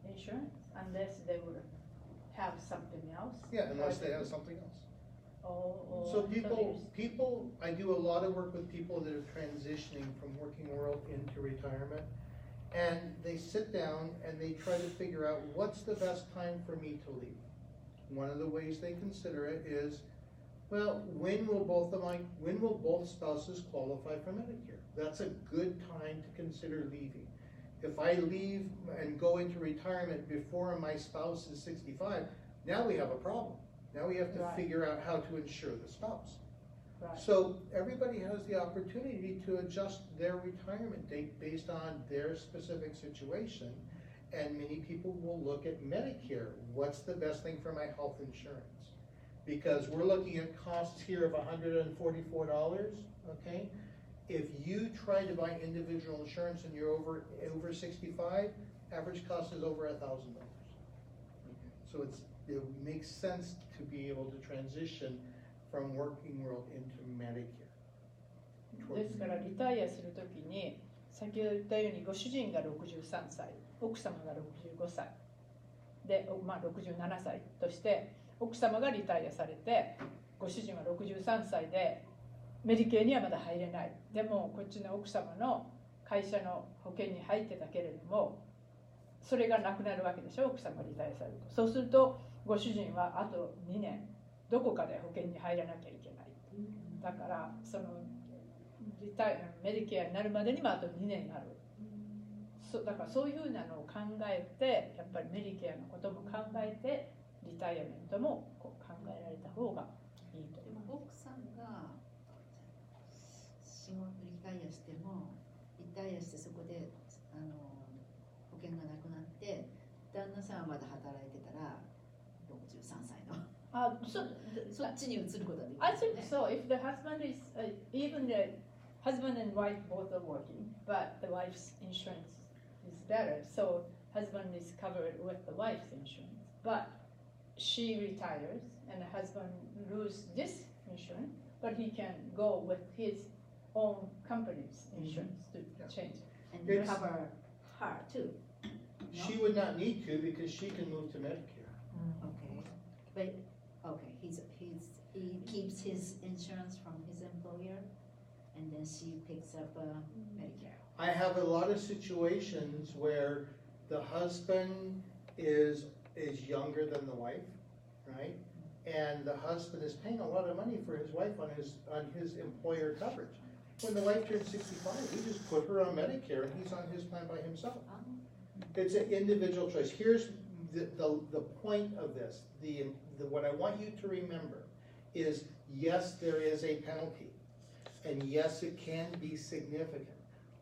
insurance unless they would have something else. Yeah, unless they have something else. Or So people, I do a lot of work with people that are transitioning from working world into retirement. And they sit down and they try to figure out what's the best time for me to leave. One of the ways they consider it is, well, when will both spouses qualify for Medicare? That's a good time to consider leaving. If I leave and go into retirement before my spouse is 65, now we have a problem. Now we have to Right. figure out how to insure the spouse. Right. So everybody has the opportunity to adjust their retirement date based on their specific situation. And many people will look at Medicare. What's the best thing for my health insurance? Because we're looking at costs here of $144, okay? If you try to buy individual insurance and you're over 65, average cost is over $1,000. So it makes sense to be able to transition from working world into Medicare. ですからリタイアするときに先ほど言ったようにご主人が63歳、奥様が65歳で、67歳として奥様がリタイアされてご主人は63歳でメディケアにはまだ入れない。でもこっちの奥様の会社の保険に入ってたけれどもそれがなくなるわけでしょ、奥様がリタイアされると。そうするとご主人はあと2年どこかで保険に入らなきゃいけない。だからそのメディケアになるまでにもあと2年になる。だからそういうふうなのを考えてやっぱりメディケアのことも考えてリタイアメントも考えられた方がいいと思います。奥さんが仕事リタイアしてもリタイアしてそこで保険がなくなって旦那さんはまだ働いてたら63歳のそっちに移ることができる、ね。I think so. If the husband is even the husband and wife both are working, but the wife's insurance is better, so husband is covered with the wife's insurance. But she retires and the husband loses this insurance, but he can go with his own company's insurance to change it. And you cover her too. She would not need to because she can move to Medicare. Okay, but he keeps his insurance from his employer, and then she picks up Medicare. I have a lot of situations where the husband is younger than the wife, right? And the husband is paying a lot of money for his wife on his employer coverage. When the wife turns 65, he just put her on Medicare and he's on his plan by himself. It's an individual choice. Here's the point of this. What I want you to remember is, yes, there is a penalty. And yes, it can be significant.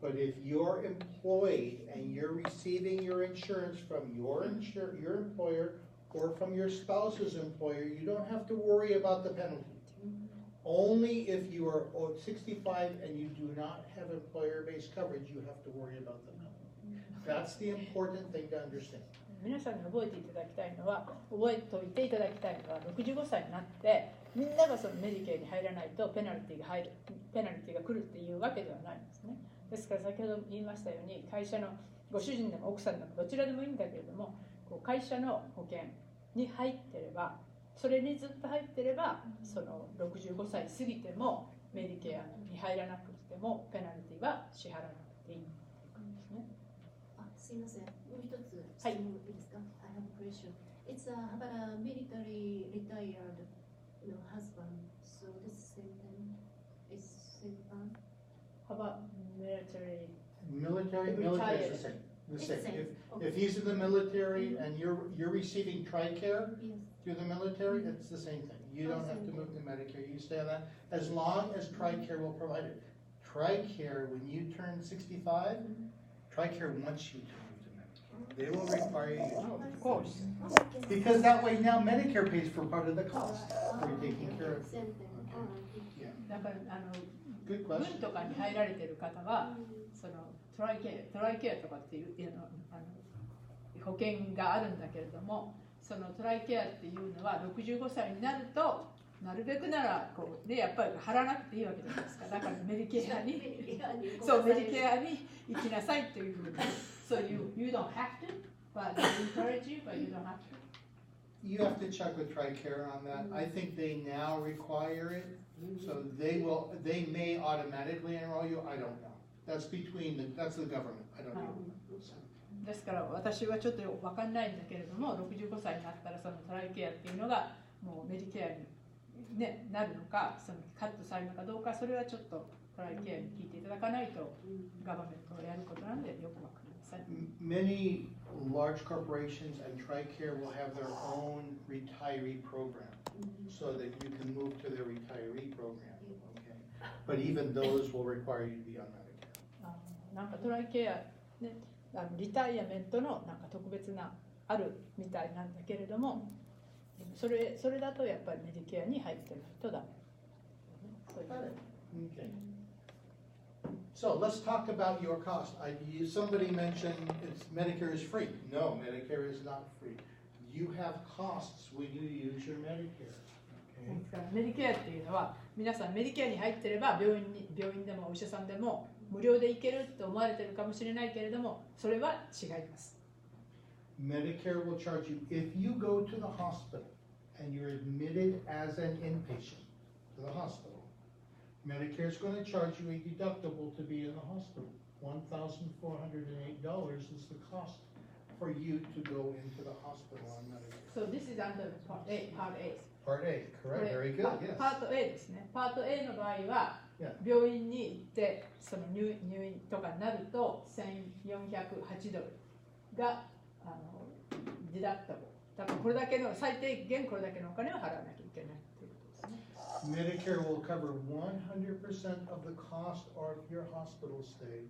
But if you're employed and you're receiving your insurance from your employer or from your spouse's employer, you don't have to worry about the penalty. Only if you are 65 and you do not have employer-based coverage, you have to worry about the penalty. That's the important thing to understand. 皆さんに覚えていただきたいのは、覚えておいていただきたいのは、65歳になってみんながそのメディケアに入らないとペナルティが来るっていうわけではないんですね。ですから先ほど言いましたように、会社のご主人でも奥さんでもどちらでもいいんだけれども、会社の保険に入ってれば、それにずっと入ってれば、その65歳過ぎてもメディケアに入らなくてもペナルティは支払わなくていいっていうことですね。すいません。もう一つ質問いいですか？I have a question. It's about a military retired husband. So this same thing is same thing. How about military? Military is the same. The It's same. the same. If he's in the military and you're receiving TRICARE Yes. through the military, it's the same thing. You don't have to move to Medicare. You stay on that as long as TRICARE will provide it. TRICARE, when you turn 65, TRICARE wants you to move to Medicare. They will require you to. Of course. Because that way now Medicare pays for part of the cost for taking care of. Same thing. Yeah. だから Good 軍 question. とかに入られている方はそのトライケアとかっていう保険があるんだけれども、そのトライケアっていうのは65歳になるとなるべくならこうでやっぱり払わなくていいわけじゃないですか。だからメディケアにそうメディケアに行きなさいっていうふうに。So you don't have to, but they encourage you, but you don't have to. You have to check with TRICARE on that. I think they now require it, so they may automatically enroll you. I don't know. That's the government. I don't know. ですから私はちょっと分かんないんだけれども、65歳になったらそのトライケアっていうのがもうメディケアに、ね、なるのか、そのカットされるのかどうか、それはちょっとトライケアに聞いていただかないとガバメントをやることなんでよく分かりません。Many large corporations and TRICARE will have their own retiree program, so that you can move to their retiree program. Okay, but even those will require you to be on Medicare. なんかトライケアね。リタイアメントのなんか特別なあるみたいなんだけれども、それだとやっぱりメディケアに入ってないとダメ。Okay. So let's talk about your cost. Somebody mentioned Medicare is free. No, Medicare is not free. You have costs when you use your Medicare. Okay. メディケアっていうのは皆さんメディケアに入ってれば病院でもお医者さんでも無料で行けると思われているかもしれないけれども、それは違います。Medicare will charge you if you go to the hospital and you're admitted as an inpatient to the hospital. Medicare is going to charge you a deductible to be in the hospital. $1,408 is the cost for you to go into the hospital on Medicare. So this is under Part A. Part A, correct. Very good. Yes. パート A ですね。パート A の場合は病院に行ってその入院とかになると$1,408がディダクタブル。だからこれだけの最低限これだけのお金を払わなきゃいけないということですね。Medicare will cover 100% of the cost of your hospital stay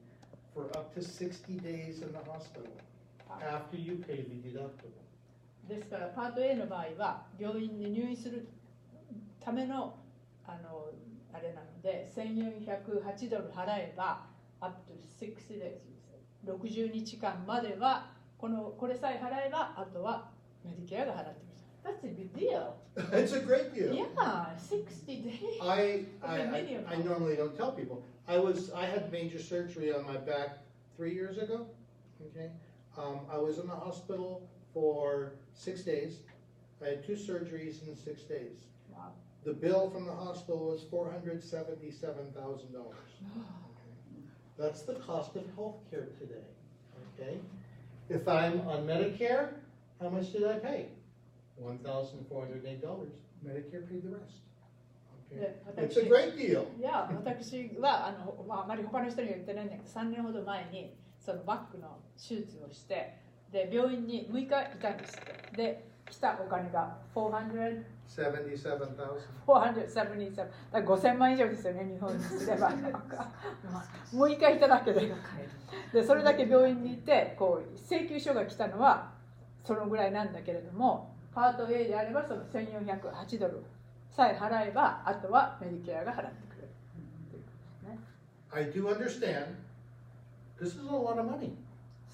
for up to 60 days in the hospital after you pay the deductible. ですからパート A の場合は病院に入院するためのあれなので$1,408払えば up to 60 days 60日間まではこれさえ払えばあとはメディケアが払ってください。That's a good deal. It's a great deal. Yeah, 60 days. I normally don't tell people. I had major surgery on my back 3 years ago. Okay, I was in the hospital for 6 days. I had 2 surgeries in 6 days. Wow. The bill from the hospital was $477,000. Okay. That's the cost of health care today. Okay. If I'm on Medicare, how much did I pay? $1,408. Medicare paid the rest. Okay. It's a great deal. いや、私はあまり他の人には言ってないんだけど、3年ほど前にそのバックの手術をして、で病院に6日いたんですって。で来たお金が477,000。だから5000万以上ですよね、日本にすれば。6日いただけで。でそれだけ病院にいてこう請求書が来たのはそのぐらいなんだけれども、パート A であればその$1,408さえ払えばあとはメディケアが払ってくれるということですね。I do understand. This is a lot of money.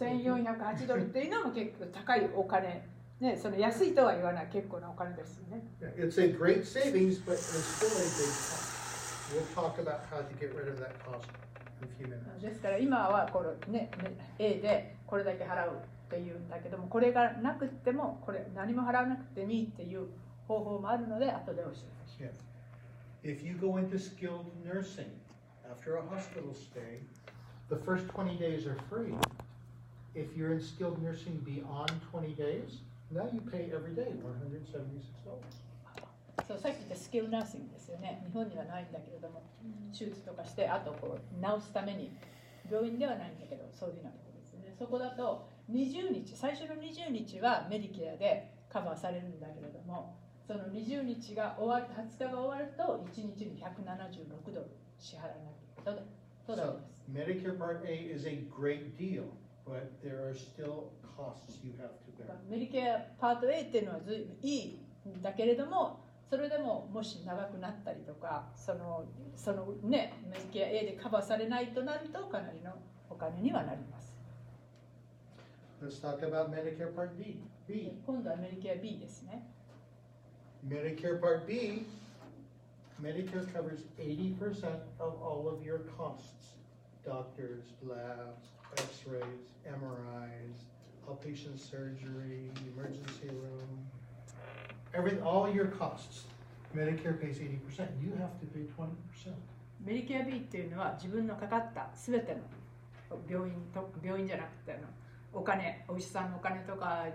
$1,408っていうのも結構高いお金。ね、その安いとは言わない結構なお金ですよね。It's a great savings, but it's still a big cost. We'll talk about how to get rid of that cost in a few minutes. ですから今はこれ、ね、A でこれだけ払うっていうんだけども、これがなくてもこれ何も払わなくてもいいっていう方法もあるので後で教えます。If you go into skilled nursing after a hospital stay, the first 20 days are free. If you're in skilled nursing beyond 20 days,Now you pay every day $176. そうさっき言ったスキルナーシングですよね。日本にはないんだけれども、手術とかしてあとこう治すために病院ではないんだけどそういうようなところですよね。そこだと20日最初の20日はメディケアでカバーされるんだけれども、その20日が終わる20日が終わると1日に$176支払わなきゃいけないとダメです。Medicare Part A is a great deal.But there are still costs you have to bear. メディケアパート A っていうのはずいぶんいいんだけれども、それでももし長くなったりとかそのねメディケア A でカバーされないとなるとかなりのお金にはなります。 Let's talk about Medicare Part B. 今度はメディケア B ですね。 Medicare Part B, Medicare covers 80% of all of your costs. Doctors, labs, x-rays, MRIs, outpatient surgery, emergency room, all your costs. Medicare pays 80%. You have to pay 20%. メディケア B っていうのは自分のかかったすべての病院じゃなくてお金、お医者さんのお金とか、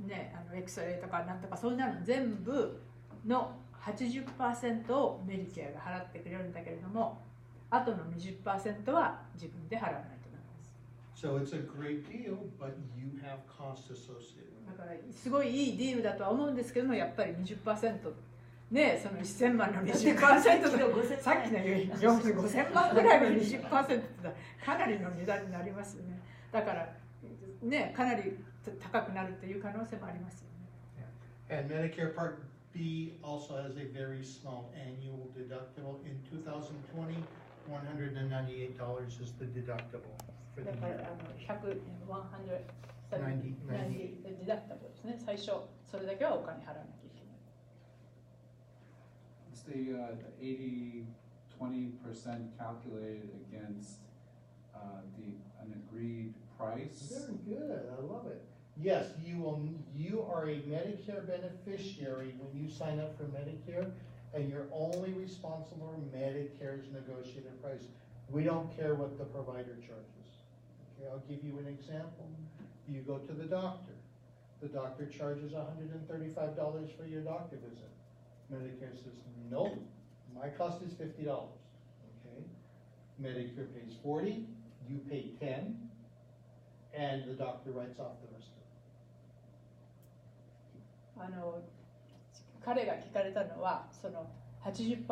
ね、X-ray とかなんとかそういうの全部の 80% をメディケアが払ってくれるんだけれども、あとの 20% は自分で払わないとなります。So it's a great deal, but you have costs associated with it. だからすごいいいディールだとは思うんですけども、やっぱり 20%ね、その1000万の 20% とさっきの5000万ぐらいの 20% ってかなりの値段になりますよね。だからね、かなり高くなるっていう可能性もありますよね。And Medicare Part B also has a very small annual deductible. In 2020, $198 is the deductible for だ the から year. 190ディダクタブルですね。最初それだけはお金払わなきゃいけない。It's the 80-20% calculated against an agreed price. Very good. I love it. Yes, you are a Medicare beneficiary when you sign up for Medicare, and you're only responsible for Medicare's negotiated price. We don't care what the provider charges. Okay, I'll give you an example. You go to the doctor. The doctor charges $135 for your doctor visit. Medicare says, nope, my cost is $50. Okay, Medicare pays $40, you pay $10, and the doctor writes off the rest of it. 彼が聞かれたのはその 80%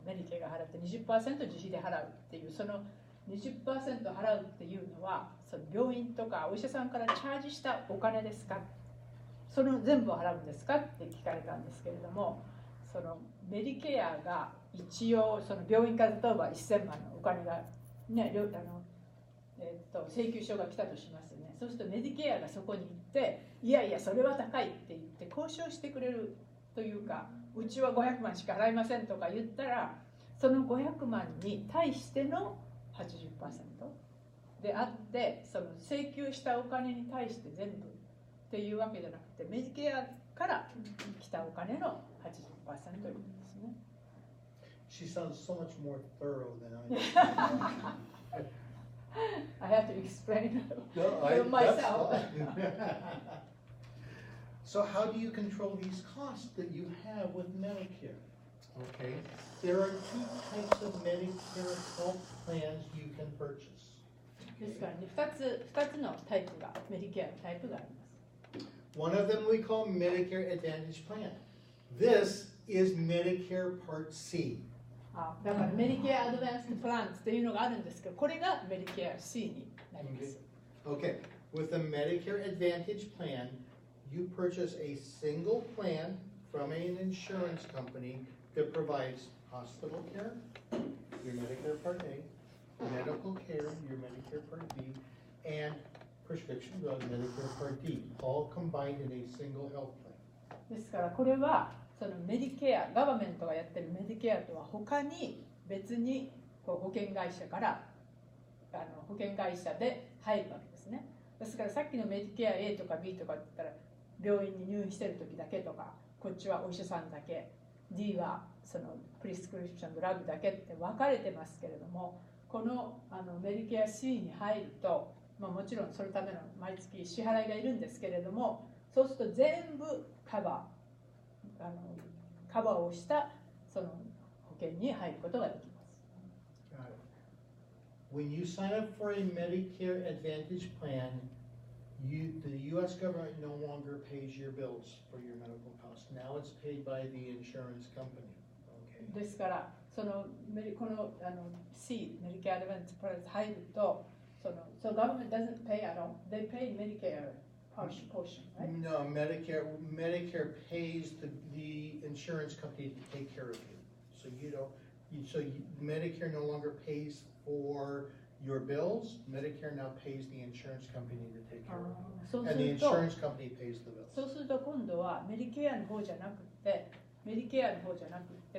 メディケアが払って 20% 自費で払うっていうその 20% 払うっていうのはその病院とかお医者さんからチャージしたお金ですか、その全部を払うんですかって聞かれたんですけれども、そのメディケアが一応その病院から例えば1000万のお金がね請求書が来たとしますね。そうするとメディケアがそこに行っていやいやそれは高いって言って交渉してくれるというか、うちは500万しか払いませんとか言ったらその500万に対しての 80% であって、その請求したお金に対して全部っていうわけじゃなくてメディケアから来たお金の 80% というんですね。She sounds so much more thorough than I do. I have to explain No, myself. So how do you control these costs that you have with Medicare? Okay, there are two types of Medicare health plans you can purchase. ですからね、2つのタイプがメディケアのタイプがあります。One of them we call Medicare Advantage Plan. This is Medicare Part C. だからメディケアアドバンスドプランっていうのがあるんですけど、これがメディケア C になります。Okay, with the Medicare Advantage Plan, you purchase a single plan from an insurance company that provides hospital care, your Medicare Part A, medical care, your Medicare Part B, and prescription drug Medicare Part D, all combined in a single health plan. ですからこれはそのメディケア、ガバメントがやってるメディケアとは他に別に保険会社から保険会社で入るわけですね。ですからさっきのメディケア A とか B とかって言ったら病院に入院してる時だけとか、こっちはお医者さんだけ、 D はそのプリスクリプションドラッグだけって分かれてますけれども、このメディケア C に入ると、もちろんそのための毎月支払いがいるんですけれども、そうすると全部カバーをしたその保険に入ることができます。Got it. When you sign up for a Medicare Advantage plan, the U.S. government no longer pays your bills for your medical costs. Now it's paid by the insurance company. Okay. ですからこのC メディケアアドバンテージプランに入ると、So government doesn't pay at all. They pay Medicare portion, right? No, Medicare pays the insurance company to take care of you. So you don't, Medicare no longer pays for your bills. Medicare now pays the insurance company to take care of you. And the insurance company pays the bills. そうすると今度はメディケアの方じゃなくて、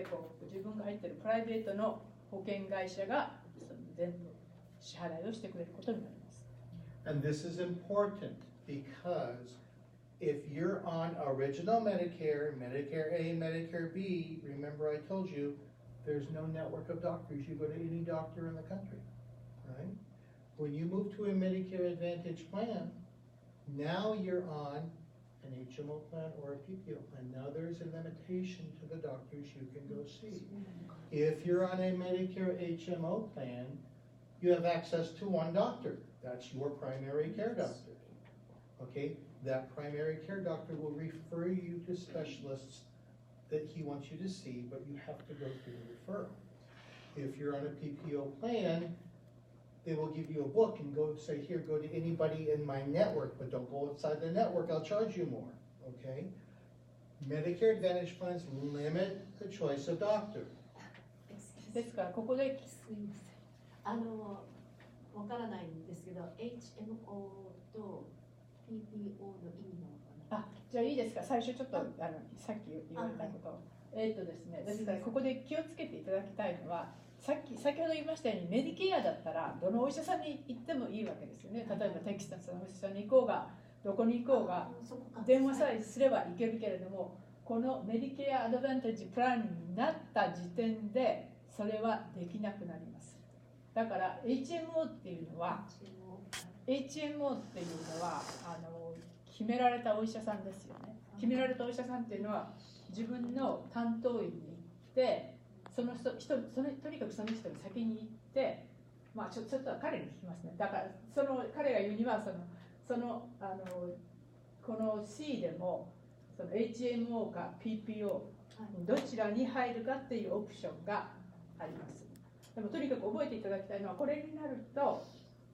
こう自分が入っているプライベートの保険会社がその全部支払いをしてくれることになります。And this is important because if you're on original Medicare, Medicare A, Medicare B, remember I told you there's no network of doctors. You go to any doctor in the country, right? When you move to a Medicare Advantage plan, now you're on an HMO plan or a PPO plan. Now there's a limitation to the doctors you can go see. If you're on a Medicare HMO plan, you have access to one doctor. That's your primary care doctor. Okay? That primary care doctor will refer you to specialists that he wants you to see, but you have to go through the referral. If you're on a PPO plan, they will give you a book and say, here, go to anybody in my network, but don't go outside the network, I'll charge you more, okay? Medicare Advantage plans limit the choice of doctor. ですからここですみません。わからないんですけど、HMO と PPO の意味がわからない。じゃあいいですか、最初ちょっとさっき言われたこと。ですね、ですからここで気をつけていただきたいのは、先ほど言いましたようにメディケアだったらどのお医者さんに行ってもいいわけですよね。例えばテキサスのお医者さんに行こうがどこに行こうが電話さえすれば行けるけれども、このメディケアアドバンテージプランになった時点でそれはできなくなります。だから HMO っていうのは決められたお医者さんですよね。決められたお医者さんっていうのは自分の担当医に行ってとにかくその人に先に行って、ちょっと彼に聞きますね。だから彼が言うにはこの C でもその HMO か PPO どちらに入るかっていうオプションがあります。でもとにかく覚えていただきたいのはこれになると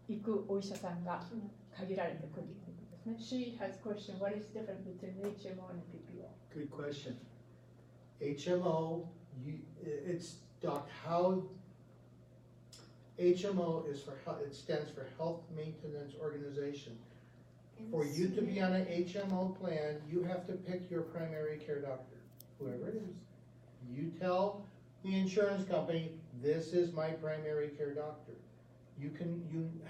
行くお医者さんが限られてくるということですね。She has questioned what is different between HMO and PPO. Good question. HMO, it's how HMO is it stands for Health Maintenance Organization. For you to be on an HMO plan, you have to pick your primary care doctor, whoever it is. You tell the insurance company, this is my primary care doctor. You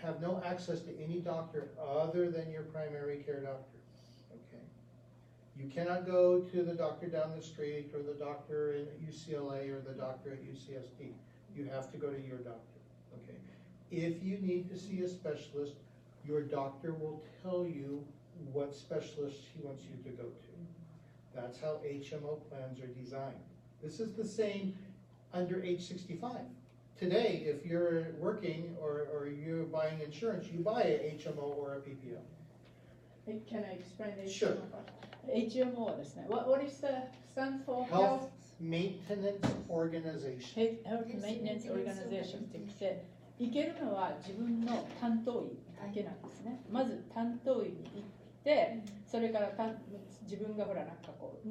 have no access to any doctor other than your primary care doctor. Okay. You cannot go to the doctor down the street or the doctor in UCLA or the doctor at UCSD. You have to go to your doctor. Okay. If you need to see a specialist, your doctor will tell you what specialist he wants you to go to. That's how HMO plans are designed. This is the same under age 65. Today, if you're working or you're buying insurance, you buy a HMO or a PPO. Can I explain HMO? Sure. HMO はですね、What is the stands for? Health Maintenance Organization. Health Maintenance Organization って言って行けるのは自分の担当医だけなんですね。まず担当医に行ってそれから自分が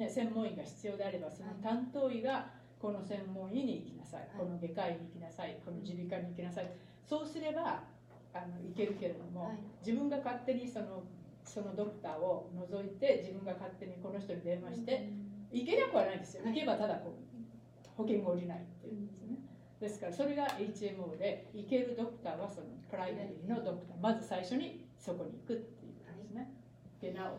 専門医が必要であればその担当医がこの専門医に行きなさい、この外科医に行きなさい、この耳鼻科に行きなさい、そうすれば行けるけれども、自分が勝手にそのドクターを除いて自分が勝手にこの人に電話して行けなくはないですよ。行けばただ保険が下りないっていうんですね。ですからそれが HMO で行けるドクターはそのプライマリーのドクター、まず最初にそこに行くっていうことですね。Genau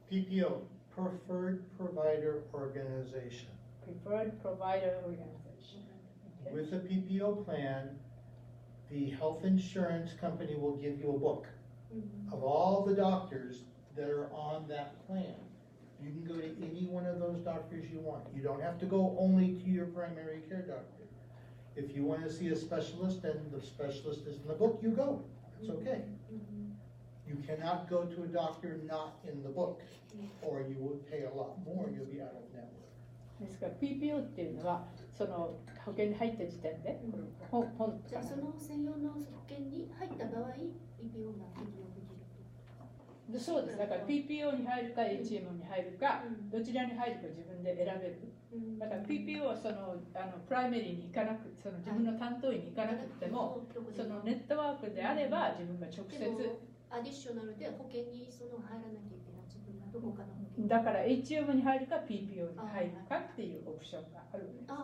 PPO, Preferred Provider Organization.Preferred Provider Organization. Okay. With a PPO plan, the health insurance company will give you a book of all the doctors that are on that plan. You can go to any one of those doctors you want. You don't have to go only to your primary care doctor. If you want to see a specialist and the specialist is in the book, you go. It's okay. You cannot go to a doctor not in the book, or you will pay a lot more. You'll be out of network.ですから PPO っていうのはその保険に入った時点でじゃあその専用の保険に入った場合 PPO が適用できるとでそうです。だから PPO に入るか HMO に入るか、どちらに入るか自分で選べる。だから PPO はプライマリーに行かなく、自分の担当医に行かなくても、そのネットワークであれば自分が直接。アディショナルで保険に入らなきゃいけない、自分がどこかの保険。だから HMO に入るか PPO に入るかっていうオプションがあるんです、ね。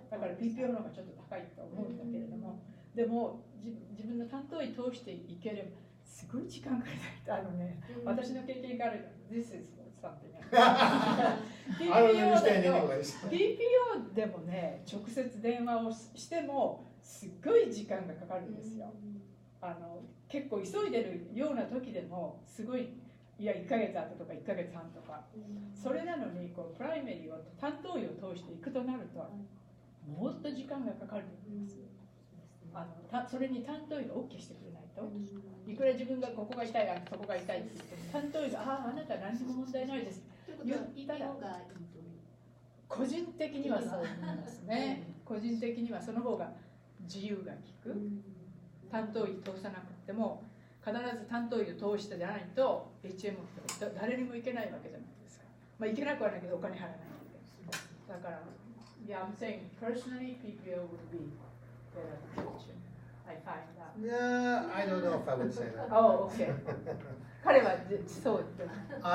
だから PPO の方がちょっと高いと思うんだけれども、でも自分の担当医通していければすごい時間かけないと、私の経験がある。This is something. PPO でもね、直接電話をしてもすっごい時間がかかるんですよ。結構急いでるような時でもすごい、いや1ヶ月後とか1ヶ月半とか、それなのにプライマリーを担当医を通していくとなるともっと時間がかかるんです。それに担当医が OK してくれないと、いくら自分がここが痛い、そこが痛いって言っても担当医があなた何も問題ないです言ったら、個人的にはそう思いますね。個人的にはその方が自由が利く。担当医通さなくても必ず担当医を通してじゃないと HM って誰にも行けないわけじゃないですか。行けなくはないけどお金払わないといけない。だから、yeah, I'm saying personally PPO would be better option. I find that. Yeah, I don't know if I would say that. Oh, okay. 彼はそう言ってま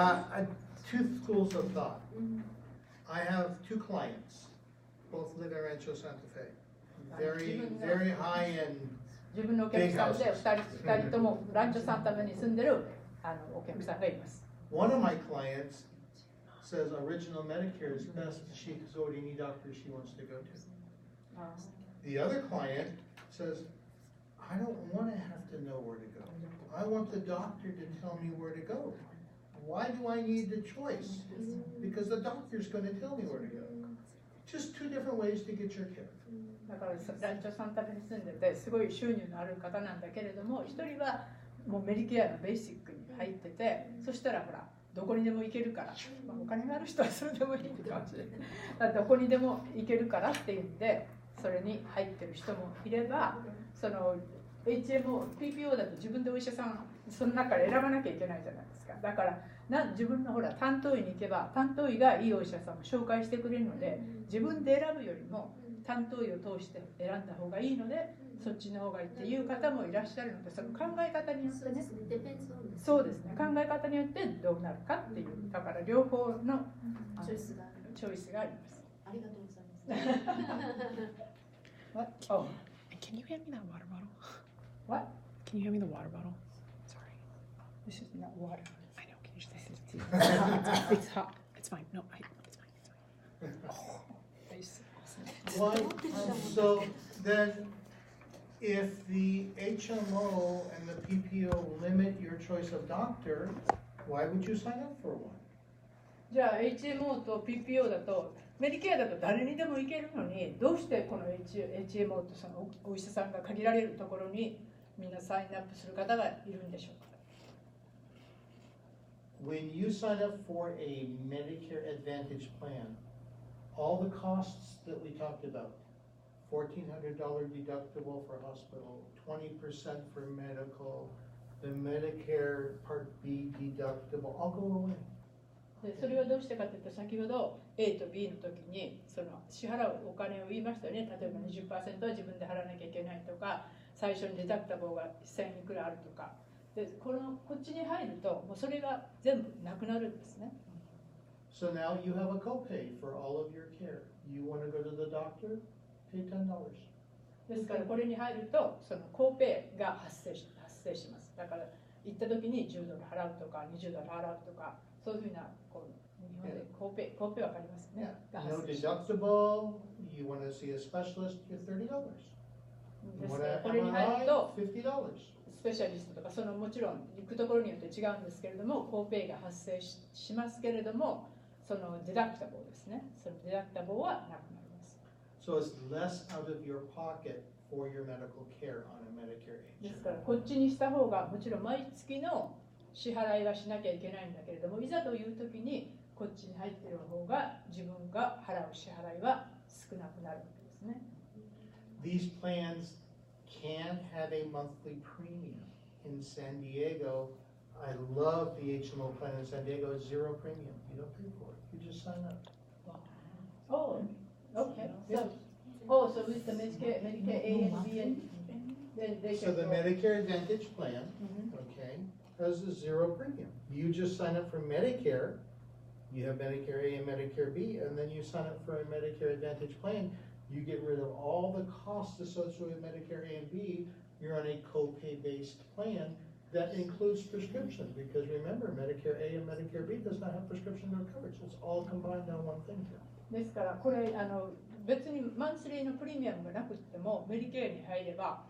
す。Two schools of thought. I have two clients, both live in Rancho Santa Fe. Very high-end. 自分のお客さんで2人ともランチョサンタフェに住んでるお客さんがいます。One of my clients says original Medicare is best. She has already any doctor she wants to go to. The other client says, I don't want to have to know where to go. I want the doctor to tell me where to go. Why do I need the choice? Because the doctor is going to tell me where to go. Just two different ways to get your care. だからランチョサンタフェに住んでてすごい収入のある方なんだけれども、一人はもうメディケアのベーシックに入ってて、そしたらほらどこにでも行けるから、お金がある人はそれでもいいってかもしれない。どこにでも行けるからっていうんでそれに入ってる人もいれば、その HMO、PPO だと自分でお医者さんその中から選ばなきゃいけないじゃないですか。だから自分のほら担当医に行けば担当医がいいお医者さんを紹介してくれるので、自分で選ぶよりも担当医を通して選んだ方がいいので、そっちの方がいいっていう方もいらっしゃるので、その考え方によってね、そうですね、考え方によってどうなるかっていう、だから両方のチョイスがあります。ありがとうございます。Oh. Can you hand me that water bottle? What? Can you hand me the water bottle? Sorry. This is not water. I know. Can you just say it? It's hot. It's fine. No, it's fine. Oh, nice. So then, if the HMO and the PPO limit your choice of doctor, why would you sign up for one? じゃあ HMO と PPO だとメディケアだと誰にでも行けるのに、どうしてこの HMO とそのお医者さんが限られるところにみんなサインアップする方がいるんでしょうか。When you sign up for a Medicare Advantage plan, all the costs that we talked about, $1,400 deductible for hospital, 20% for medical, the Medicare Part B deductible, all go away. でそれはどうしてかというと、先ほど A と B の時にその支払うお金を言いましたよね。例えば 20% は自分で払わなきゃいけないとか、最初にデダクタブルが1000いくらあるとかで、こっちに入るともうそれが全部なくなるんですね。So now you have a copay for all of your care. You want to go to the doctor? Pay $10. ですからこれに入るとそのコーペイが発生します。だから行った時に$10払うとか$20払うとか、そういうふうなこう日本でコーペイわかりますね。No deductible. You want to see a specialist? You're $30. ですからこれに入るとスペシャリストとか、そのもちろん行くところによって違うんですけれども、コーペイが発生しますけれども、そのデダクタブルですね。そのデダクタブルはなくなります。So it's less out of your pocket for your medical care on a Medicare age. ですからこっちにした方がもちろん毎月の支払いはしなきゃいけないんだけれども、いざという時にこっちに入っている方が自分が払う支払いは少なくなるわけですね。These plans can have a monthly premium. In San Diego, I love the HMO plan in San Diego. It's zero premium. You don't pay for it. You just sign up. Oh, okay. Yeah. So with the Medicare A and B, and then they So can the go. Medicare Advantage plan, Mhm. okay, has a zero premium. You just sign up for Medicare. You have Medicare A and Medicare B, and then you sign up for a Medicare Advantage plan. You get rid of all the costs associated with Medicare A and B. You're on a co-pay-based plan that includes prescription, because remember, Medicare A and Medicare B does not have prescription drug coverage. It's all combined on one thing here. ですからこれ別にマンスリーのプレミアムがなくってもメディケアに入れば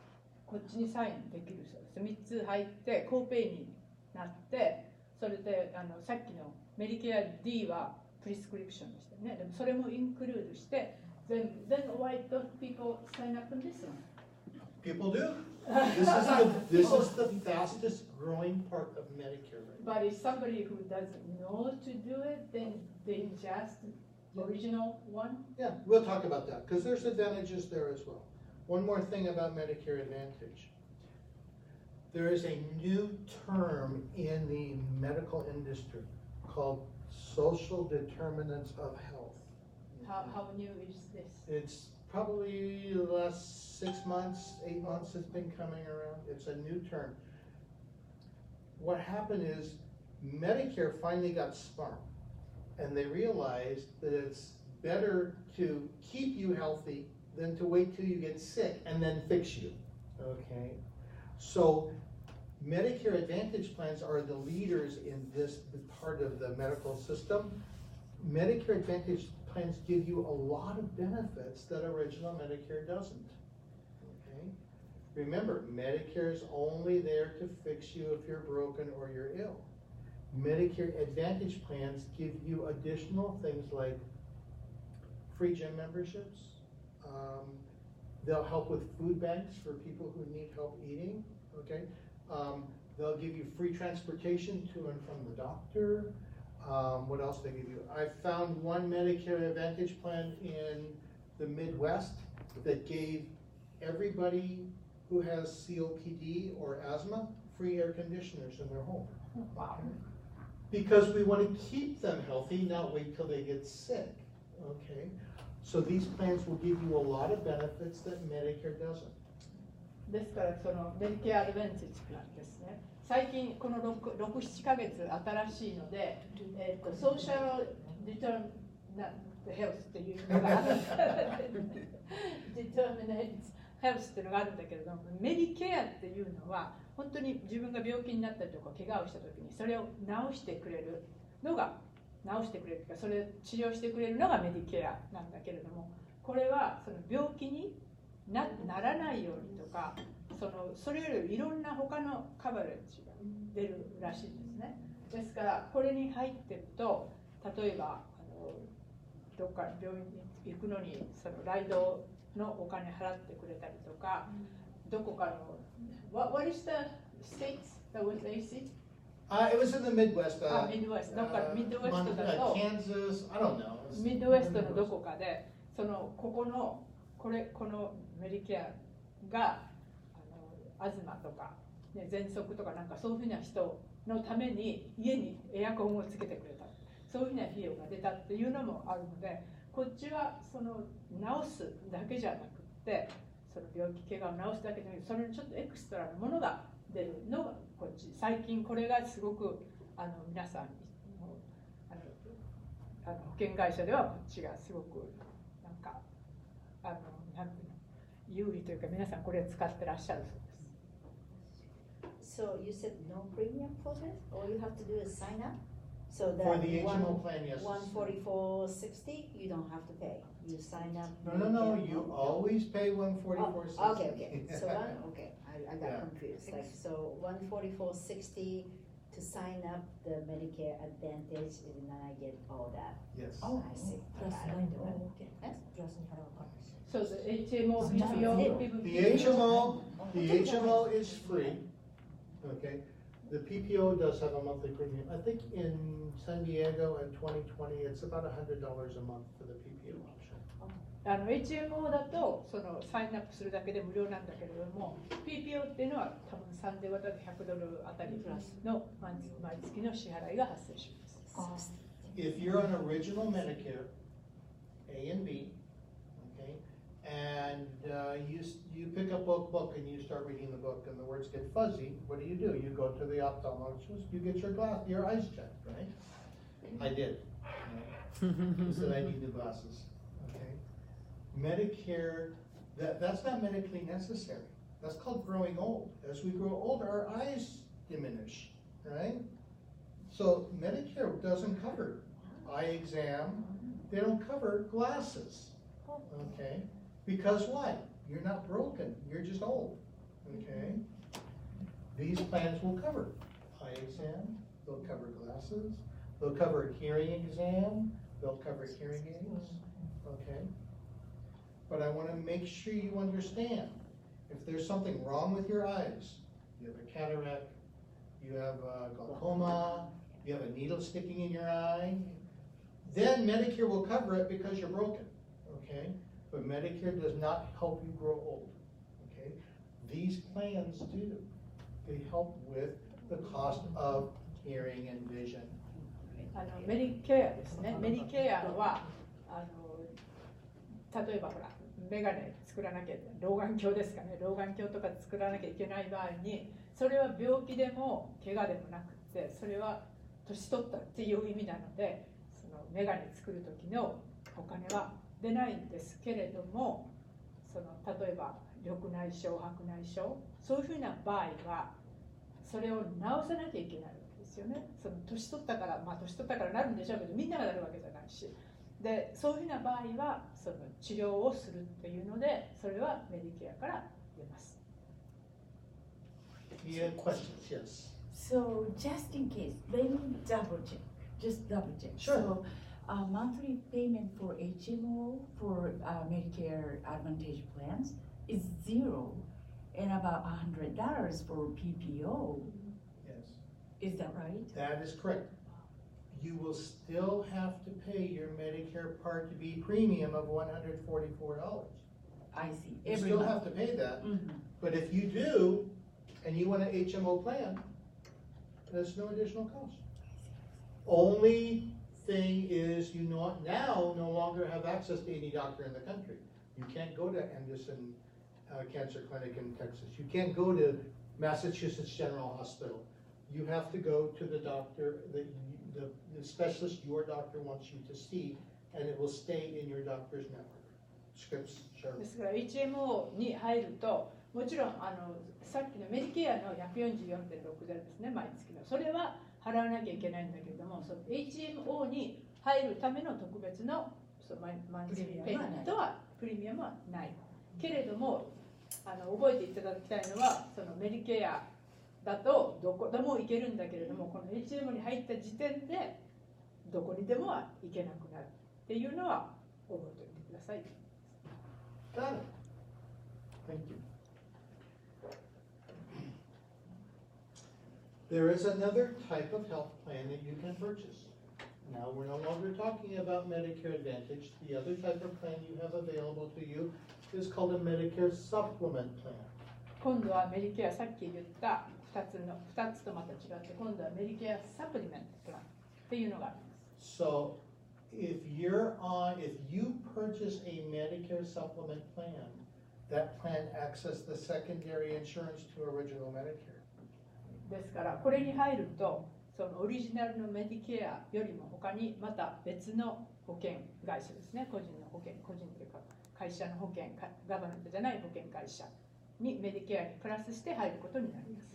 こっちにサインできるそうです。3つ入ってコーペイになって、それでさっきのメディケア D はプリスクリプションでしたね。でもそれもインクルードして全部。Then why don't people sign up on this one? People do. This is the fastest growing part of Medicare right now. But if somebody who doesn't know to do it, then they just original one. Yeah, we'll talk about that, because there's advantages there as well. One more thing about Medicare Advantage. There is a new term in the medical industry called social determinants of health. How new is this? It's probably the last 6 months, 8 months it's been coming around. It's a new term. What happened is Medicare finally got smart, and they realized that it's better to keep you healthy than to wait till you get sick and then fix you, okay? So Medicare Advantage plans are the leaders in this part of the medical system. Medicare Advantage plans give you a lot of benefits that original Medicare doesn't, okay? Remember, Medicare is only there to fix you if you're broken or you're ill. Medicare Advantage plans give you additional things like free gym memberships. They'll help with food banks for people who need help eating, okay? They'll give you free transportation to and from the doctor. What else they give you? I found one Medicare Advantage plan in the Midwest that gave everybody who has COPD or asthma free air conditioners in their home. Wow. Because we want to keep them healthy, not wait till they get sick, okay? So these plans will give you a lot of benefits that Medicare doesn't. ですからそのメディケアアドベンテージプランですね。最近この6、7ヶ月新しいので、ソーシャルディターミナントヘルスっていうのがあるんだディターミナントヘルスっていうのがあるんだけれども、メディケアっていうのは本当に自分が病気になったりとか怪我をした時にそれを治してくれるのが治してくれるというか、それを治療してくれるのがメディケアなんだけれども、これはその病気にならないようにとか、それよりいろんな他のカバレッジが出るらしいんですね。ですからこれに入ってると、例えばどっか病院に行くのにそのライドのお金払ってくれたりとか、どこかの What is the states that was AC? It was in the Midwest. Midwest. どっかミッドウェストだと Kansas, I don't know. ミッドウェストのどこかでこのメディケアがアズマとか、ね、喘息とかなんかそういうふうな人のために家にエアコンをつけてくれた、そういうふうな費用が出たっていうのもあるので、こっちはその治すだけじゃなくってその病気怪我を治すだけじゃなくて、それにちょっとエクストラなものが出るのがこっち。最近これがすごく皆さん保険会社ではこっちがすごくなんかなんていうの有利というか、皆さんこれを使ってらっしゃるそうです。So you said no premium for this? All you have to do is sign up? So that For the HMO plan, yes. $144.60, you don't have to pay. You sign up. No, you always pay $144.60. Okay. So I got Yeah. confused. Like, so $144.60 to sign up the Medicare Advantage, and then I get all that. Yes. Oh, I see. I got it. Yes? So the HMO, PPO, The HMO is free, okay? The PPO does have a monthly premium. I think in San Diego in 2020, it's about $100 a month for the PPO option. HMO だとそのサインアップするだけで無料なんだけれども PPO っていうのは多分3で割ったら$100あたりプラスの毎月の支払いが発生します。If you're on original Medicare, A and B, okay, and you pick up a book and you start reading the book and the words get fuzzy, what do? You go to the ophthalmologist, you get your eyes checked, right? I did. He said I need new glasses. Okay, Medicare, that's not medically necessary. That's called growing old. As we grow older, our eyes diminish, right? So Medicare doesn't cover eye exam. They don't cover glasses, okay? Because why? You're not broken. You're just old, okay? These plans will cover eye exam. They'll cover glasses. They'll cover a hearing exam. They'll cover hearing aids, okay? But I want to make sure you understand, if there's something wrong with your eyes, you have a cataract, you have glaucoma, you have a needle sticking in your eye, then Medicare will cover it because you're broken, okay? But Medicare does not help you grow old, okay? These plans do. They help with the cost of hearing and vision. メディケアですね。メディケアは例えばほらメガネ作らなきゃ老眼鏡ですかね。老眼鏡とか作らなきゃいけない場合にそれは病気でも怪我でもなくってそれは年取ったっていう意味なのでそのメガネ作る時のお金は出ないんですけれどもその例えば緑内障白内障そういうふうな場合はそれを治さなきゃいけないわけですよね。その年取ったから年取ったからなるんでしょうけどみんながなるわけじゃないしでそういうふうな場合はその治療をするっていうのでそれはメディケアから出ます。Yeah, questions, yes. So just in case, let me double check. Just double check. Sure. So monthly payment for HMO for Medicare Advantage plans is $0 and about $100 for PPO. Yes. Is that right? That is correct. You will still have to pay your Medicare Part B premium of $144. I see. You Every still month. have to pay that, Mhm. but if you do, and you want an HMO plan, there's no additional cost. Only thing is you now no longer have access to any doctor in the country. You can't go to Anderson Cancer Clinic in Texas. You can't go to Massachusetts General Hospital. You have to go to the doctor, the specialist your doctor wants you to see, and it will stay in your doctor's network. Scripts, sure. ですから HMO に入るともちろんさっきのメディケアの144.60ですね毎月のそれは払わなきゃいけないんだけれどもその HMO に入るための特別の毎月ペイメントはプレミアムはないけれども覚えていただきたいのはそのメディケアだとどこでも行けるんだけれどもこの HMO に入った時点でどこにでもは行けなくなるっていうのは覚えておいてください。Got it. Thank you. There is another type of health plan that you can purchase. Now, we're no longer talking about Medicare Advantage. The other type of plan you have available to you is called a Medicare Supplement Plan. 今度はメディケアさっき言った2つとまた違って今度はメディケアサプリメントプランっていうのがあります。So, if you purchase a Medicare supplement plan, that plan accesses the secondary insurance to original Medicare. ですからこれに入るとそのオリジナルのメディケアよりも他にまた別の保険会社ですね個人の保険個人というか会社の保険ガバメントじゃない保険会社にメディケアにプラスして入ることになります。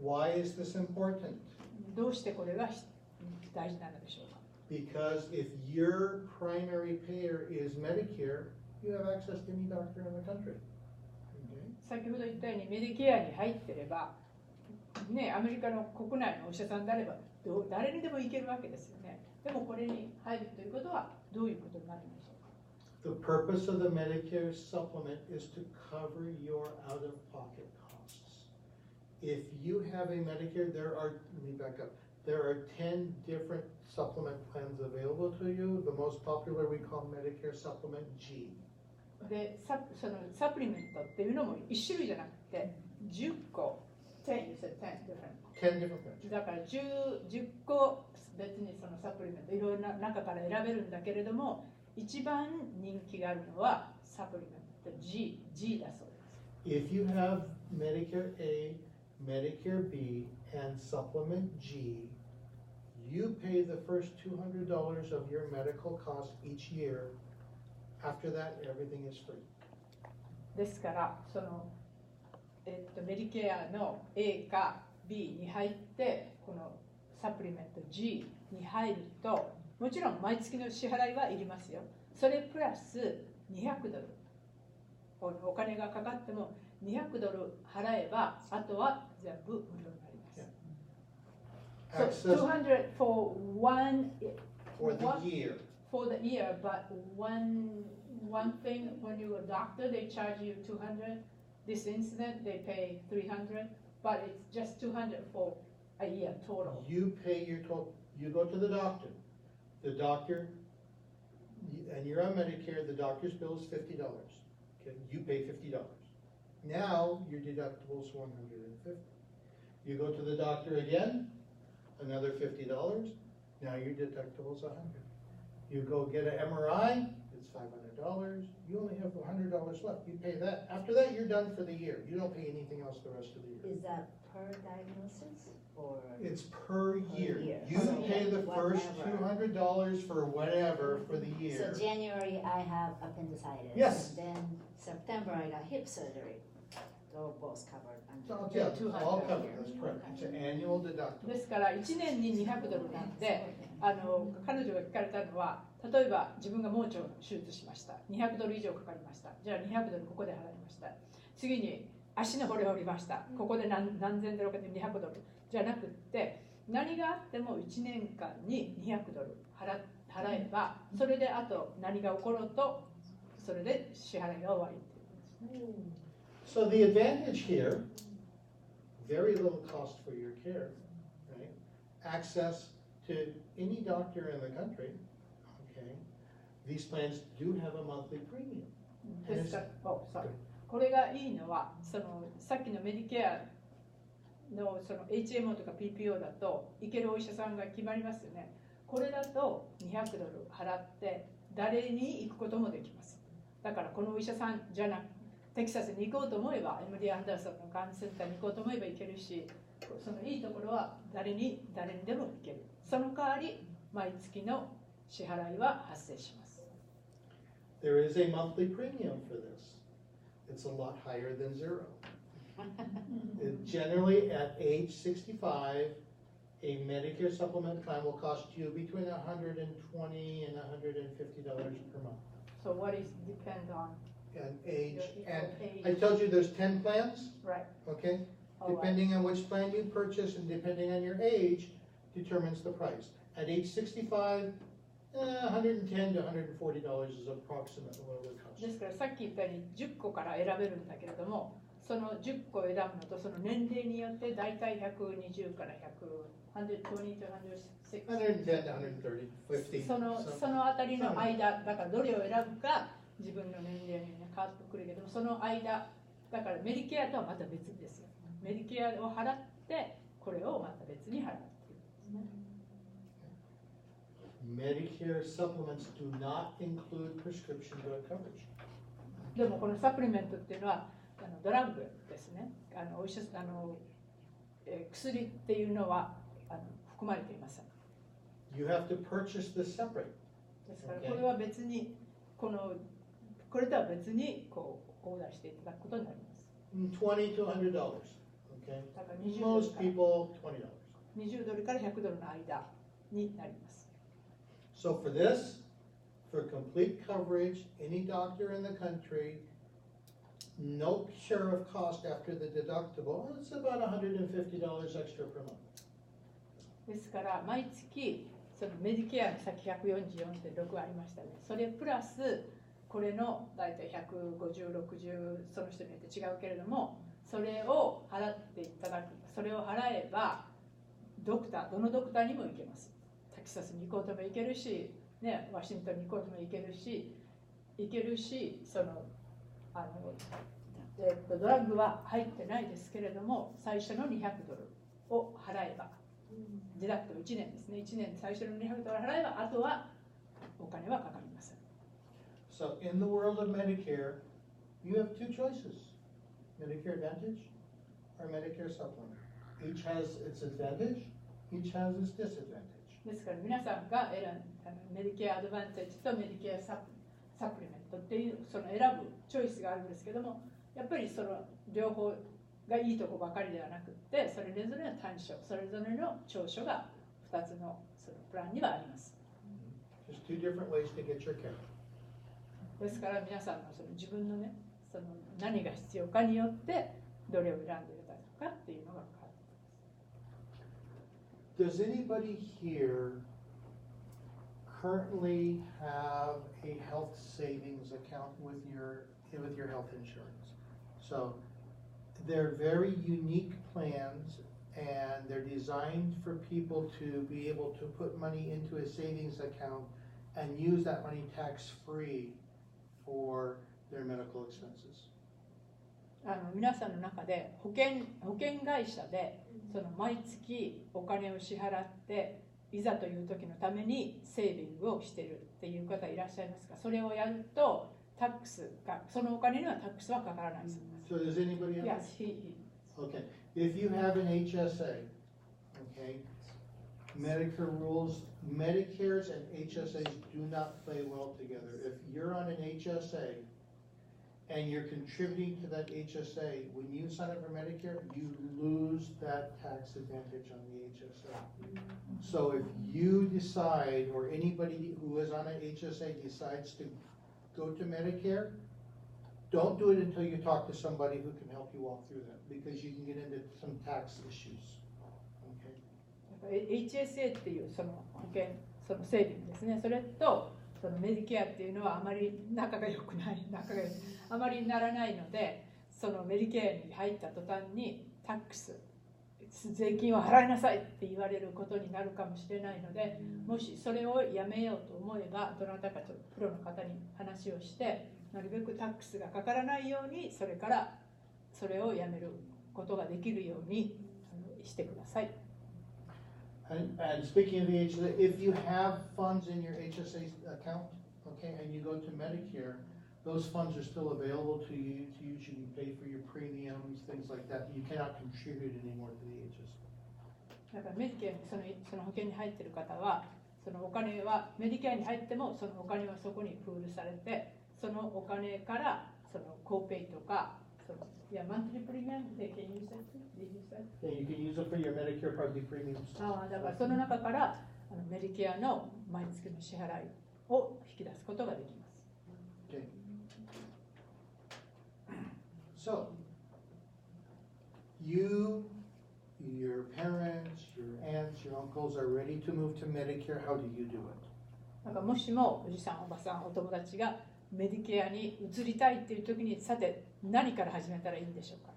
Why is this important? どうしてこれが大事なのでしょうか。Because if your primary payer is Medicare, you have access to any doctor in the country. Okay? 先ほど言ったようにメディケアに入ってれば、ね、アメリカの国内のお医者さんであれば誰にでも行けるわけですよね。でもこれに入るということはどういうことになるんでしょうか。The purpose of the Medicare supplement is to cover your out-of-pocket costs. If you have a Medicare, let me back up. There are 10 different supplement plans available to you. The most popular we call Medicare Supplement G. でそのサプリメントっていうのも1種類じゃなくて10個10 you said 10 different 10 different だから 10個別にそのサプリメントいろいろな中から選べるんだけれども一番人気があるのはサプリメント G だそうです。 If you have Medicare A, Medicare B, and Supplement G, you pay the first $200 of your medical cost each year. After that, everything is free. ですからその、メディケアの A か B に入ってこのサプリメント G に入るともちろん毎月の支払いはいりますよ。それプラス200ドルお金がかかっても200ドル払えばあとは全部無料になります。So 200 for the year. For the year, but one thing when you're a doctor they charge you 200. This incident they pay 300, but it's just 200 for a year total. You pay your total. You go to the doctor. The doctor, and you're on Medicare. The doctor's bill is $50. Okay, you pay $50. Now your deductible is $150. You go to the doctor again, another $50. Now your deductible is $100. You go get an MRI, it's $500. You only have $100 left. You pay that. After that, you're done for the year. You don't pay anything else the rest of the year. Is that per diagnosis or? It's per year. year. You So pay the first whatever. $200 for whatever for the year. So January I have appendicitis. Yes. And then September I got hip surgery. They're both covered. So, yeah, it's all covered. That's correct. It's an annual deductible. ですから1年に200ドルなんで彼女が聞かれたのは例えば自分が盲腸の手術しました200ドル以上かかりましたじゃあ200ドルここで払いました次に足の骨を折りましたここで何千ドルかで200ドルじゃなくって何があっても1年間に200ドル払えばそれであと何が起ころうとそれで支払いが終わりっていうことですね。So the advantage here, very little cost for your care, right? Access to any doctor in the country, okay? These plans do have a monthly premium. ですからこれがいいのはそのさっきのメディケアのその HMO とか PPO だと行けるお医者さんが決まりますよね。これだと200ドル払って誰に行くこともできます。だからこのお医者さんじゃなくテキサスに行こうと思えば MD アンダーソンのがんセンターに行こうと思えば行けるしそのいいところは誰にでも行ける。その代わり毎月の支払いは発生します。There is a monthly premium for this. It's a lot higher than zero. Generally, at age 65, a Medicare supplement plan will cost you between $120 and $150 per month. So what is depend on? And age. Your And age. I told you there's 10 plans, Right. okay? All right. Depending on which plan you purchase and depending on your age, determines the price. At age 65, $110 to $140 is approximately what it would cost. ですからさっき言ったように10個から選べるんだけれどもその10個選ぶのとその年齢によってだいたい120から120 to 160 110 to 130, 50. そのあたりの間だからどれを選ぶか自分の年齢に変わってくるけどその間だからメディケアとはまた別ですよ。メディケアを払ってこれをまた別に払うっていうことですね。Medicare supplements do not include prescription drug coverage. でもこのサプリメントっていうのはドラッグですね。お医者薬っていうのは含まれていません。You have to purchase this separate. ですからこれは別にこれとは別にこうオーダーしていただくことになります。$20 to $100. Okay. だから20 Most people $20. 20ドルから100ドルの間になります。So for this, for complete coverage, any doctor in the country, no share of cost after the deductible, it's about $150 extra per month. ですから毎月そのメディケアのさっき 144.6 ありましたね。それプラスこれのだいたい150、60その人によって違うけれどもそれを払っていただくそれを払えばどのドクターにも行けます。テキサスに行こうとも行けるし、ね、ワシントンに行こうとも行けるしいけるし、ドラッグは入ってないですけれども、最初の$200を払えば、デダクト1年ですね、1年で最初の$200払えば、あとはお金はかかりません。So in the world of Medicare, you have two choices: Medicare Advantage or Medicare Supplement. Each has its advantage, each has its disadvantage. ですから皆さんが選んメディケアアドバンテージとメディケアサプリメントっていうその選ぶチョイスがあるんですけども、やっぱりその両方がいいとこばかりではなくって、それぞれの短所、それぞれの長所が2つのそのプランにはあります。There's two different ways to get your care. ですから皆さんのその自分のね、その何が必要かによってどれを選んでいただくかっていうのが変わってきます。 Does anybody here currently have a health savings account with your health insurance? So they're very unique plans, and they're designed for people to be able to put money into a savings account and use that money tax-free for their medical expenses. 皆さんの中で保険会社でその毎月お金を支払っていざという時のためにセービングをしているっていう方いらっしゃいますが、それをやるとタックスがそのお金にはタックスはかからないそうです。So does anybody have? Yes, he. Okay. If you have an HSA, okay, Medicare rules, Medicares and HSAs do not play well together. If you're on an HSA and you're contributing to that HSA, when you sign up for Medicare, you lose that tax advantage on the HSA. So if you decide, or anybody who is on an HSA decides to go to Medicare, don't do it until you talk to somebody who can help you walk through that, because you can get into some tax issues. HSA っていうその保険、そのセービングですね。それとそのメディケアっていうのはあまり仲が良くない、あまりならないので、そのメディケアに入った途端にタックス、税金を払いなさいって言われることになるかもしれないので、もしそれをやめようと思えば、どなたかとプロの方に話をして、なるべくタックスがかからないように、それからそれをやめることができるようにしてください。And speaking of the HSA, if you have funds in your HSA account, okay, and you go to Medicare, those funds are still available to you to use. You can pay for your premiums, things like that. You cannot contribute anymore to the HSA. だからメディケアにその保険に入っている方は、そのお金はメディケアに入ってもそのお金はそこにプールされて、そのお金からそのコーペイとか、monthly premium, they can use that too. Yeah, you can use it for your Medicare Part B premiums. だからその中からメディケアの毎月の支払いを引き出すことができます。Okay. So, you, your parents, your aunts, your uncles are ready to move to Medicare. How do you do it? なんかもしもおじさん、おばさん、お友達がメディケアに移りたいっていう時に、さて何から始めたらいいんでしょうか。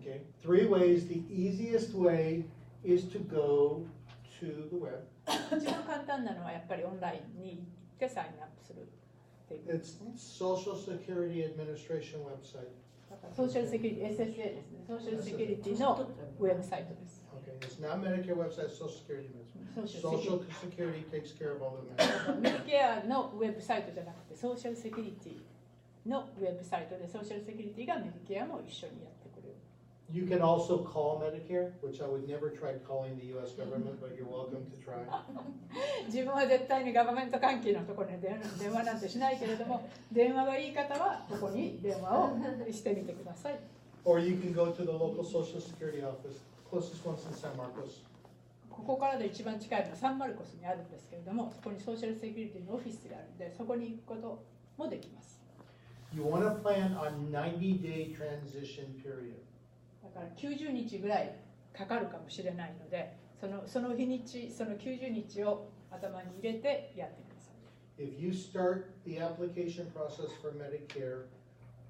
Okay, 3 ways. The easiest way is to go to the web. 一番簡単なのはやっぱりオンラインに行ってサインアップするっていうことですね。Social Security Administration website. ソーシャルセキュリティ SSA ですね。ソーシャルセキュリティのウェブサイトです。Okay, it's not Medicare website, Social Security website. Social Security takes care of all the Medicare. メディケアのウェブサイトじゃなくて、ソーシャルセキュリティのウェブサイトで、ソーシャルセキュリティがメディケアも一緒にやってくれる。You can also call Medicare, which I would never try calling the U.S. government, but you're welcome to try. 自分は絶対にガバメント関係のところに電話なんてしないけれども、電話がいい方はここに電話をしてみてください。Or you can go to the local Social Security office, closest one's in San Marcos. ここからで一番近いのはサンマルコスにあるんですけれども、そこにソーシャルセキュリティのオフィスがあるので、そこに行くこともできます。You want to plan on 90-day transition period. だから90日ぐらいかかるかもしれないので、その日にち、その90日を頭に入れてやってください。If you start the application process for Medicare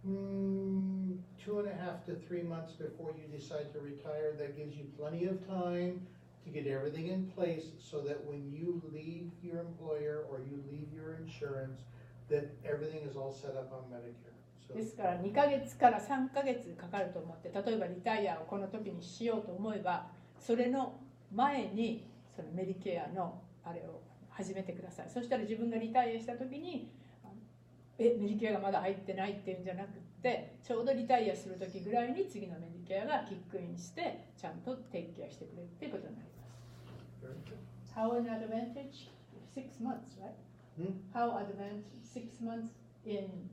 2.5 to 3 months before you decide to retire, that gives you plenty of time to get everything in place so that when you leave your employer or you leave your insurance, that everything is all set up on Medicare. So ですから2ヶ月から3ヶ月かかると思って、例えばリタイアをこの時にしようと思えば、それの前にそのメディケアのあれを始めてください。そしたら自分がリタイアした時にメディケアがまだ入ってないっていうんじゃなくて、ちょうどリタイアする時ぐらいに次のメディケアがキックインしてちゃんとテイクケアしてくれるっていうことになります。How an advantage? 6 months, right? How advantage? 6 months in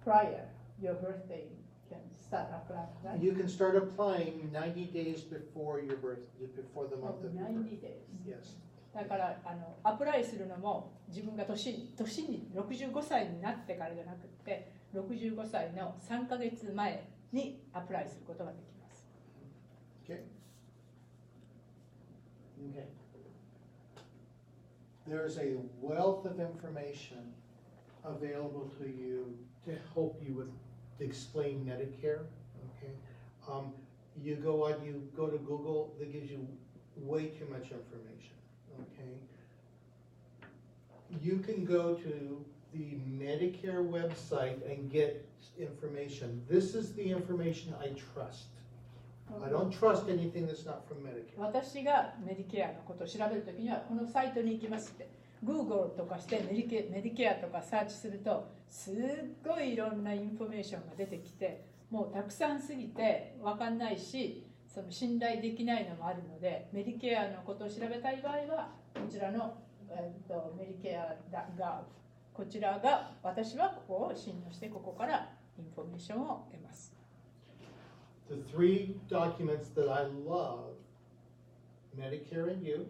prior your birthday can start applying, right? you can start applying 90 days before your birthday, before the month of your 90 birthday. days. Yes. だからアプライするのも自分が年に65歳になってからじゃなくて65歳の3ヶ月前にアプライすることができます。Okay. Okay. There's a wealth of information available to you to help you with explain Medicare. Okay. You go to Google, that gives you way too much information. Okay. You can go to the Medicare website and get information. This is the information I trust. I don't trust anything that's not from Medicare. 私がメディケアのことを調べるときにはこのサイトに行きますって Google とかしてメディケアとかサーチするとすっごいいろんなインフォメーションが出てきてもうたくさんすぎて分かんないしその信頼できないのもあるのでメディケアのことを調べたい場合はこちらの、メディケア.gov こちらが私はここを信用してここからインフォメーションを得ます。The 3 documents that I love, Medicare and You,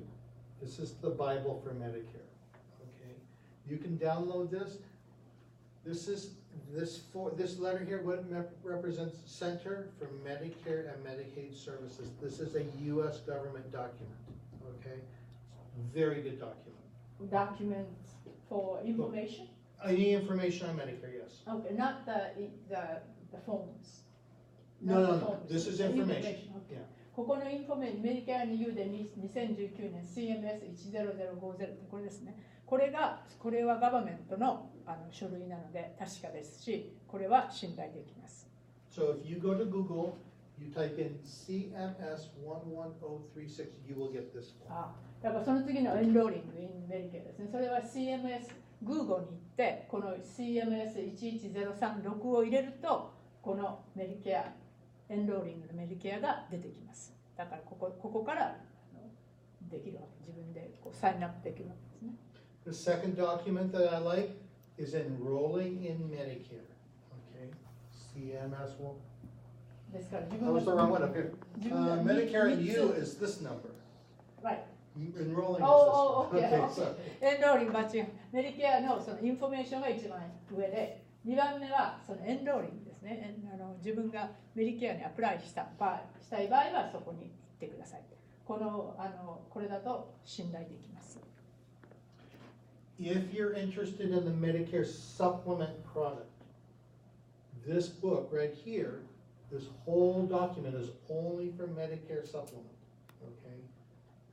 this is the Bible for Medicare. Okay, you can download this. This letter here what represents Center for Medicare and Medicaid Services. This is a U.S. government document. Okay, very good document. Document for information? Any information on Medicare, yes. Okay, not the forms. No. This is information. Okay. Yeah. ここのインフォメーション、メディケアに U で2019年 CMS10050 ってこれですね。これはガバメントの書類なので確かですし、これは信頼できます。So if you go to Google, you type in CMS11036, you will get this one. だからその次のエンローリングインメディケアですね。それは CMS Google に行ってこの CMS11036 を入れるとこのメディケアエンローリングのメディケアが出てきます。だからここからできるわけ。自分でこうサインアップできるわけですね。The second document that I like is enrolling in Medicare. Okay, CMS1. ですから That was the wrong one up here. Medicare and You is this number. Right. Enrolling is this Oh, one. okay. So エンローリングバッチンメディケアのそのインフォメーションが一番上で2番目はそのエンローリングですね。自分がメディケアにアプライしたい場合はそこに行ってください。これだと信頼できます。If you're interested in the Medicare supplement product, this book right here, this whole document is only for Medicare supplement. Okay,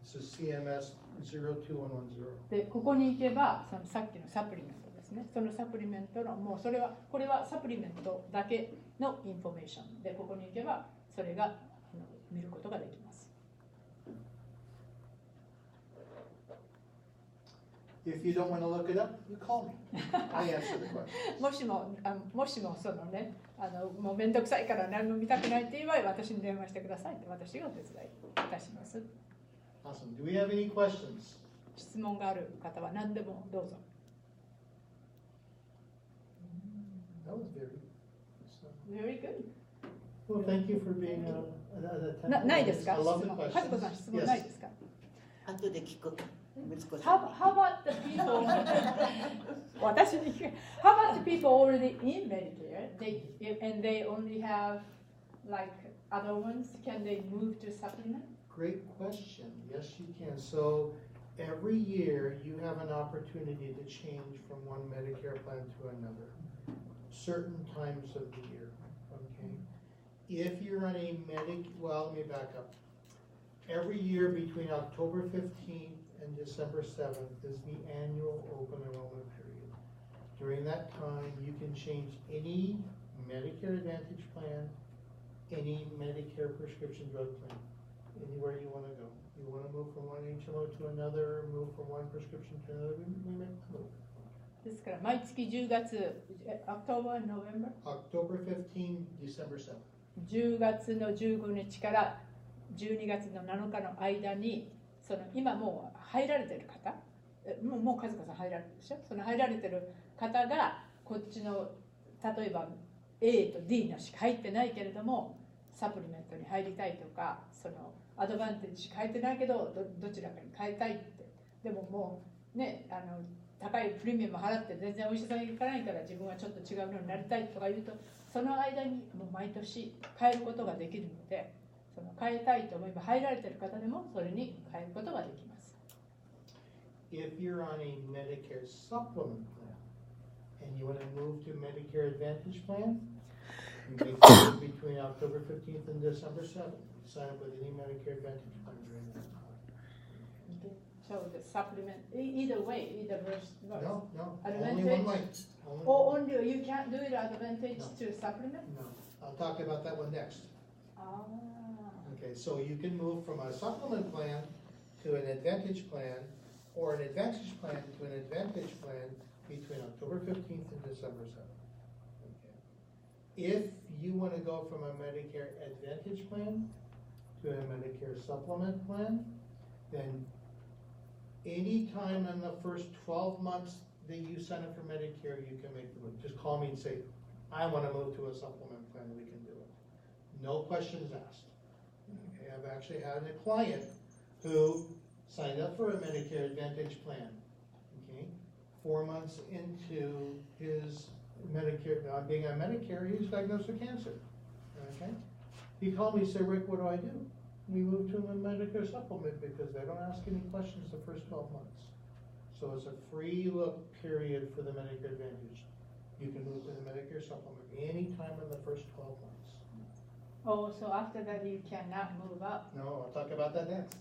this is CMS 02110. でここに行けばそのさっきのサプリメントですね。そのサプリメントのもうこれはサプリメントだけのインフォメーションでここに行けばそれが見ることができます。If you don't want to look it up, you call me. I answer the question. もしもそのねもうめんどくさいから何も見たくないって言えば私に電話してくださいって私がお手伝いいたします。Awesome. Do we have any questions? 質問がある方は何でもどうぞ。That was Very good. well. Thank you for being an ないですか I 質 love the 問。 questions. 和子さん質問ないですか 後で聞く。How about the people 私に聞く How about the people already in Medicare and they only have like other ones can they move to supplement? Great question. Yes, you can. So every year you have an opportunity to change from one Medicare plan to another, certain times of the year. Okay. If you're on a well, let me back up. Every year between October 15th and December 7th is the annual open enrollment period. During that time, you can change any Medicare Advantage plan, any Medicare prescription drug plan, anywhere you want to go. You want to move from one HMO to another, move from one prescription to another, we make the move. ですから毎月10月、October, November? October 15, December 7. 10月の15日から12月の7日の間に、その今もう入られてる方、もう和子さん入られてるでしょ。その入られてる方がこっちの例えば A と D のしか入ってないけれどもサプリメントに入りたいとか、そのアドバンテージしか入ってないけど どちらかに変えたいって、でももうね、高いプレミアム払って全然お医者さんに行かないから自分はちょっと違うのになりたいとか言うと、その間にもう毎年変えることができるので、その変えたいと思えば入られてる方でもそれに変えることができます。If you're on a Medicare supplement plan and you want to move to Medicare Advantage plan, you make the move between October 15th and December 7th. Sign up with any Medicare Advantage plan during that time. Okay. So the supplement, either way, either verse. No, Advantage. only one way. Only you can't do it advantage to supplement? No, I'll talk about that one next. Okay, so you can move from a supplement plan to an Advantage plan, or an Advantage plan to an Advantage plan between October 15th and December 7th. Okay. If you want to go from a Medicare Advantage plan to a Medicare supplement plan, then any time in the first 12 months that you sign up for Medicare, you can make the move. Just call me and say, I want to move to a supplement plan, we can do it. No questions asked. Okay, I've actually had a client who signed up for a Medicare Advantage plan. Okay, 4 months into his Medicare, being on Medicare, he was diagnosed with cancer. Okay, he called me and said, Rick, what do I do? We moved to a Medicare supplement because they don't ask any questions the first 12 months. So it's a free look period for the Medicare Advantage. You can move to the Medicare supplement anytime in the first 12 months. Oh, so after that you cannot move up? No, I'll talk about that next.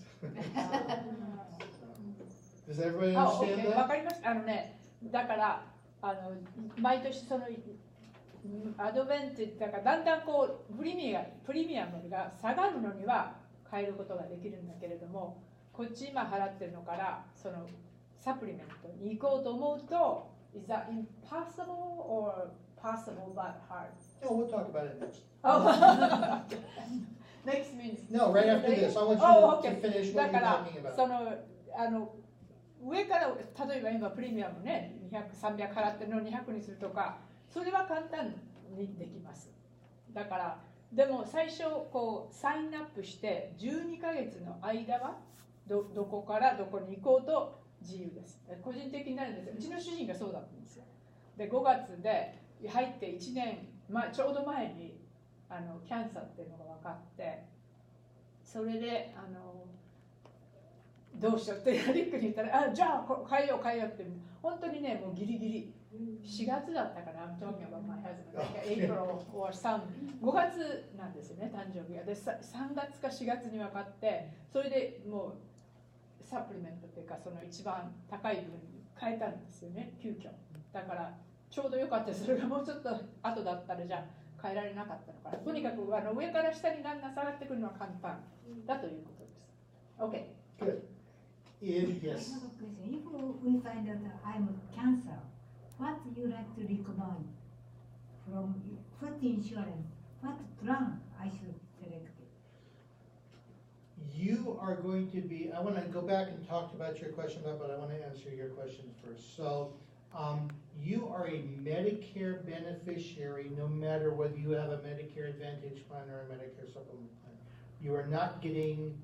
Does everybody understand okay. that? わかりました。だから毎年そのアドベンテージだからだんだんこうプレミアムが下がるのには変えることができるんだけれども、こっち今払ってるのからそのサプリメントに行こうと思うと、is that impossible or possible but hard? No, we'll talk about it next. Oh, next means no, right after this. I want you to finish what you're talking about. その上から例えば今プレミアムね200、300払ってるのを200にするとか、それは簡単にできます。だからでも最初こうサインアップして12ヶ月の間はどこからどこに行こうと自由です。個人的になるんですよ。うちの主人がそうだったんですよ。で5月で入って1年、ちょうど前にキャンサーっていうのが分かって、それでどうしようってリックに言ったら、じゃあ変えようって本当にねもうギリギリ4月だったかな。I'm talking about my husband, like April or some 5月なんですよね誕生日が。で3月か4月に分かって、それでもうサプリメントっていうかその一番高い分に変えたんですよね、急遽。だからちょうどよかったです。それがもうちょっと後だったらじゃあ変えられなかったのかな。とにかく上から下にだんだん下がってくるのは簡単だということです。OK。Good. Yes. I have a question. If we find out that I'm cancer, what you like to recommend from what insurance, what plan I should select? You are going to be, I want to go back and talk about your question, but I want to answer your question first. So you are a Medicare beneficiary no matter whether you have a Medicare Advantage plan or a Medicare supplement plan. You are not getting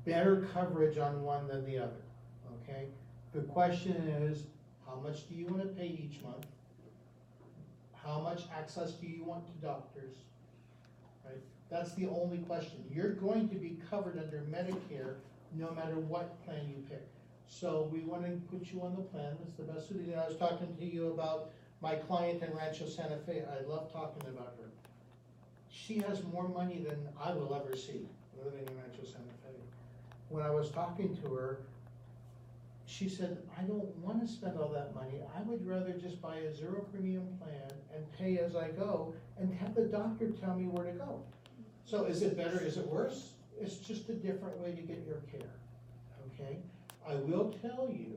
better coverage on one than the other, okay? The question is, how much do you want to pay each month? How much access do you want to doctors, right? That's the only question. You're going to be covered under Medicare no matter what plan you pick. So we want to put you on the plan that's the best suited. I was talking to you about my client in Rancho Santa Fe. I love talking about her. She has more money than I will ever see living in Rancho Santa Fe. When I was talking to her, she said, I don't want to spend all that money. I would rather just buy a zero premium plan and pay as I go and have the doctor tell me where to go. So is it better? Is it worse? It's just a different way to get your care, okay? I will tell you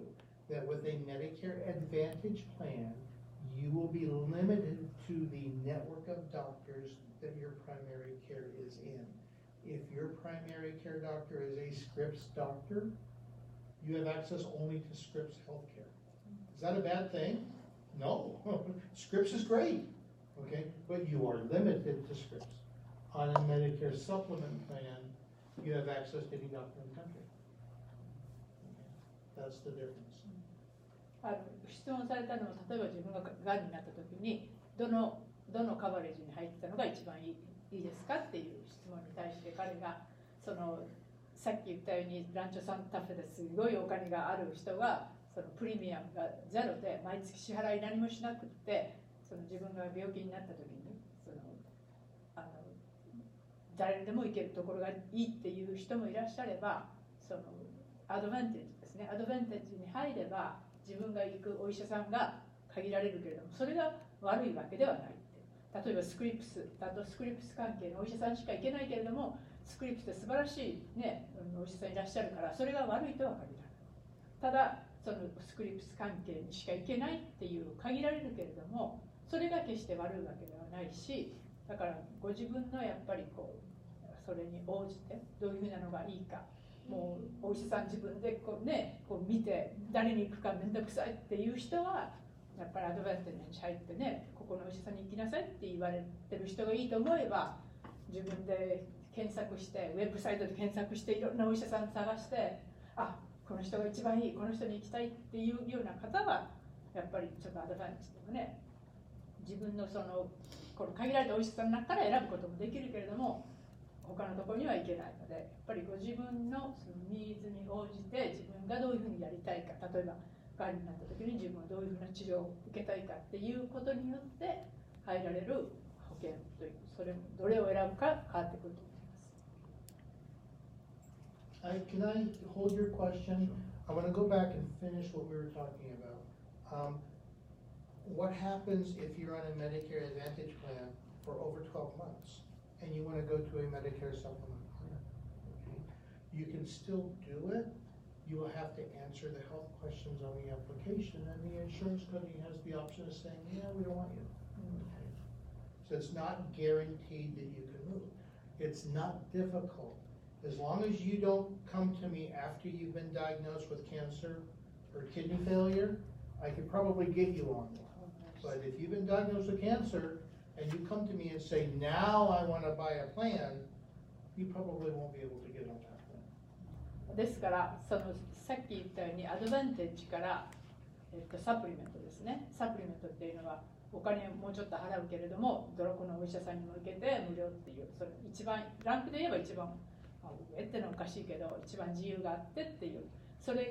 that with a Medicare Advantage plan, you will be limited to the network of doctors that your primary care is in. If your primary care doctor is a Scripps doctor, you have access only to Scripps healthcare. Is that a bad thing? No. Scripps is great, okay? But you are limited to Scripps. On a Medicare supplement plan, you have access to any doctor in the country. Okay. That's the difference. 質問されたのは、例えば自分ががんになった時にどのカバレージに入ってたのが一番いいですかっていう質問に対して、彼がそのさっき言ったようにランチョサンタフェですごいお金がある人がそのプレミアムがゼロで毎月支払い何もしなくって、その自分が病気になった時に誰にでも行けるところがいいっていう人もいらっしゃれば、そのアドバンテージですね、アドバンテージに入れば自分が行くお医者さんが限られるけれども、それが悪いわけではないって。例えばスクリプスだとスクリプス関係のお医者さんしか行けないけれども、スクリプスって素晴らしい、ね、お医者さんいらっしゃるから、それが悪いとは限らない。ただそのスクリプス関係にしか行けないっていう限られるけれども、それが決して悪いわけではないし、だからご自分のやっぱりそれに応じてどういうふうなのがいいか、もうお医者さん自分でこう見て誰に行くか面倒くさいっていう人はやっぱりアドバンテージに入ってね、ここのお医者さんに行きなさいって言われてる人がいいと思えば、自分で検索してウェブサイトで検索していろんなお医者さん探して、あ、この人が一番いい、この人に行きたいっていうような方はやっぱりちょっとアドバンテージとかね、自分のこの限られたお医者さんの中から選ぶこともできるけれども、他のところには行けないので、やっぱりご自分のそのニーズに応じて自分がどういうふうにやりたいか、例えばがんになった時に自分はどういうふうな治療を受けたいかっていうことによって入られる保険という、それどれを選ぶか変わってくると思います。Can I hold your question? I want to go back and finish what we were talking about. What happens if you're on a Medicare Advantage plan for over 12 months and you want to go to a Medicare supplement plan? Okay. You can still do it. You will have to answer the health questions on the application, and the insurance company has the option of saying, yeah, we don't want you. Okay. So it's not guaranteed that you can move. It's not difficult. As long as you don't come to me after you've been diagnosed with cancer or kidney failure, I could probably get you on one. But if you've been diagnosed with cancer and you come to me and say, now I want to buy a plan, you probably won't be able to get on that plan. ですからさっき言ったようにアドバンテージから、サプリメントですね。サプリメントっていうのはお金をもうちょっと払うけれども、どこのお医者さんに向けて無料っていう、それ一番ランクで言えば一番上ってのはおかしいけど一番自由があってっていう、その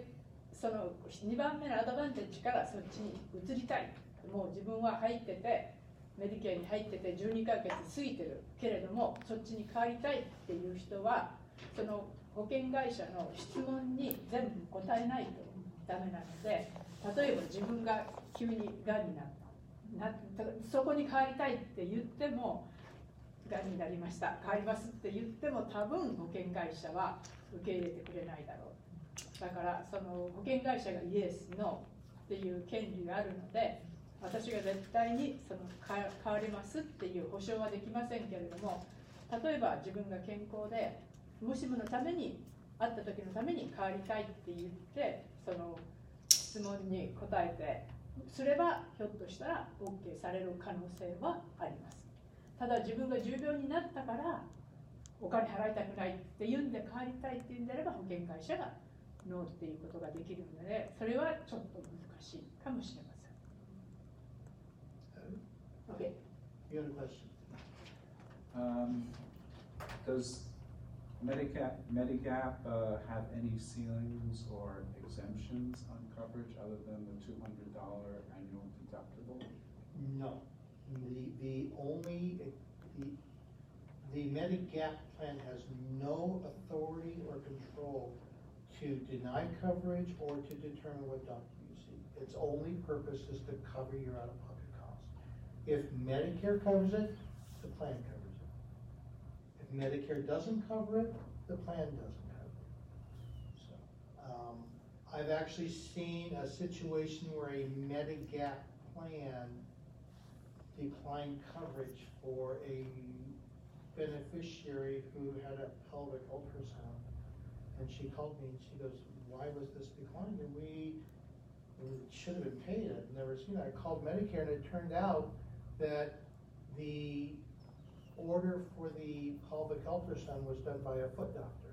2番目のアドバンテージからそっちに移りたい。もう自分は入っててメディケアに入ってて12ヶ月過ぎてるけれども、そっちに変わりたいっていう人はその保険会社の質問に全部答えないとダメなので、例えば自分が急にがんになったそこに変わりたいって言っても、がんになりました、変わりますって言っても多分保険会社は受け入れてくれないだろう。だからその保険会社がイエスノーっていう権利があるので、私が絶対に変わりますっていう保証はできませんけれども、例えば自分が健康でもしものために会った時のために変わりたいって言ってその質問に答えてすれば、ひょっとしたら OK される可能性はあります。ただ自分が重病になったからお金払いたくないっていうんで変わりたいっていうんであれば、保険会社がノーっていうことができるので、それはちょっと難しいかもしれません。Okay. You have a question? Does Medigap have any ceilings or exemptions on coverage other than the $200 annual deductible? No. The Medigap plan has no authority or control to deny coverage or to determine what doctor you see. Its only purpose is to cover your out-of-pocket costs. If Medicare covers it, the plan covers it. If Medicare doesn't cover it, the plan doesn't cover it. So, I've actually seen a situation where a Medigap plan declined coverage for a beneficiary who had a pelvic ultrasound. And she called me and she goes, why was this declined? And we should have been paid. I've never seen it. I called Medicare and it turned out that the order for the pelvic ultrasound was done by a foot doctor.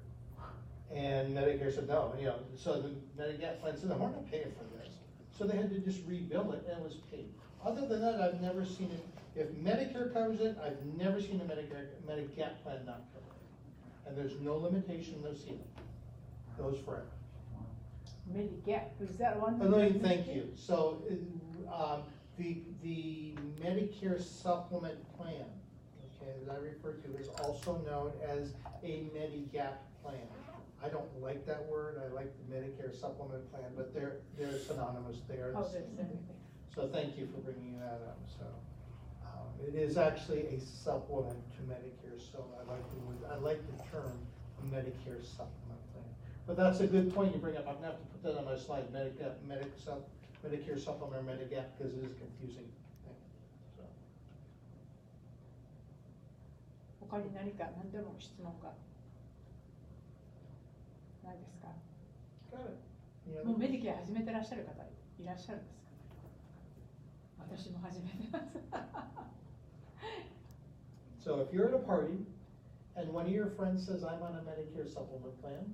And Medicare said no, so the Medigap plan said, no, we're not paying for this. So they had to just rebill it and it was paid. Other than that, I've never seen it. If Medicare covers it, I've never seen a Medigap plan not cover it. And there's no limitation, no ceiling. It goes forever. Medigap, is that one? Oh, no, thank you. So the Medicare supplement plan, okay, that I refer to is also known as a Medigap plan. I don't like that word. I like the Medicare supplement plan, but they're synonymous. They are the same thing. So thank you for bringing that up. So it is actually a supplement to Medicare. So I like the term Medicare supplement plan. But that's a good point you bring up. I'm gonna have to put that on my slide. Medicare supplement or Medigap, because it is confusing. So. 他に何か何でも質問がないですか？もうメディケア始めてらっしゃる方いらっしゃるんですか？私も始めてます。So if you're at a party and one of your friends says I'm on a Medicare supplement plan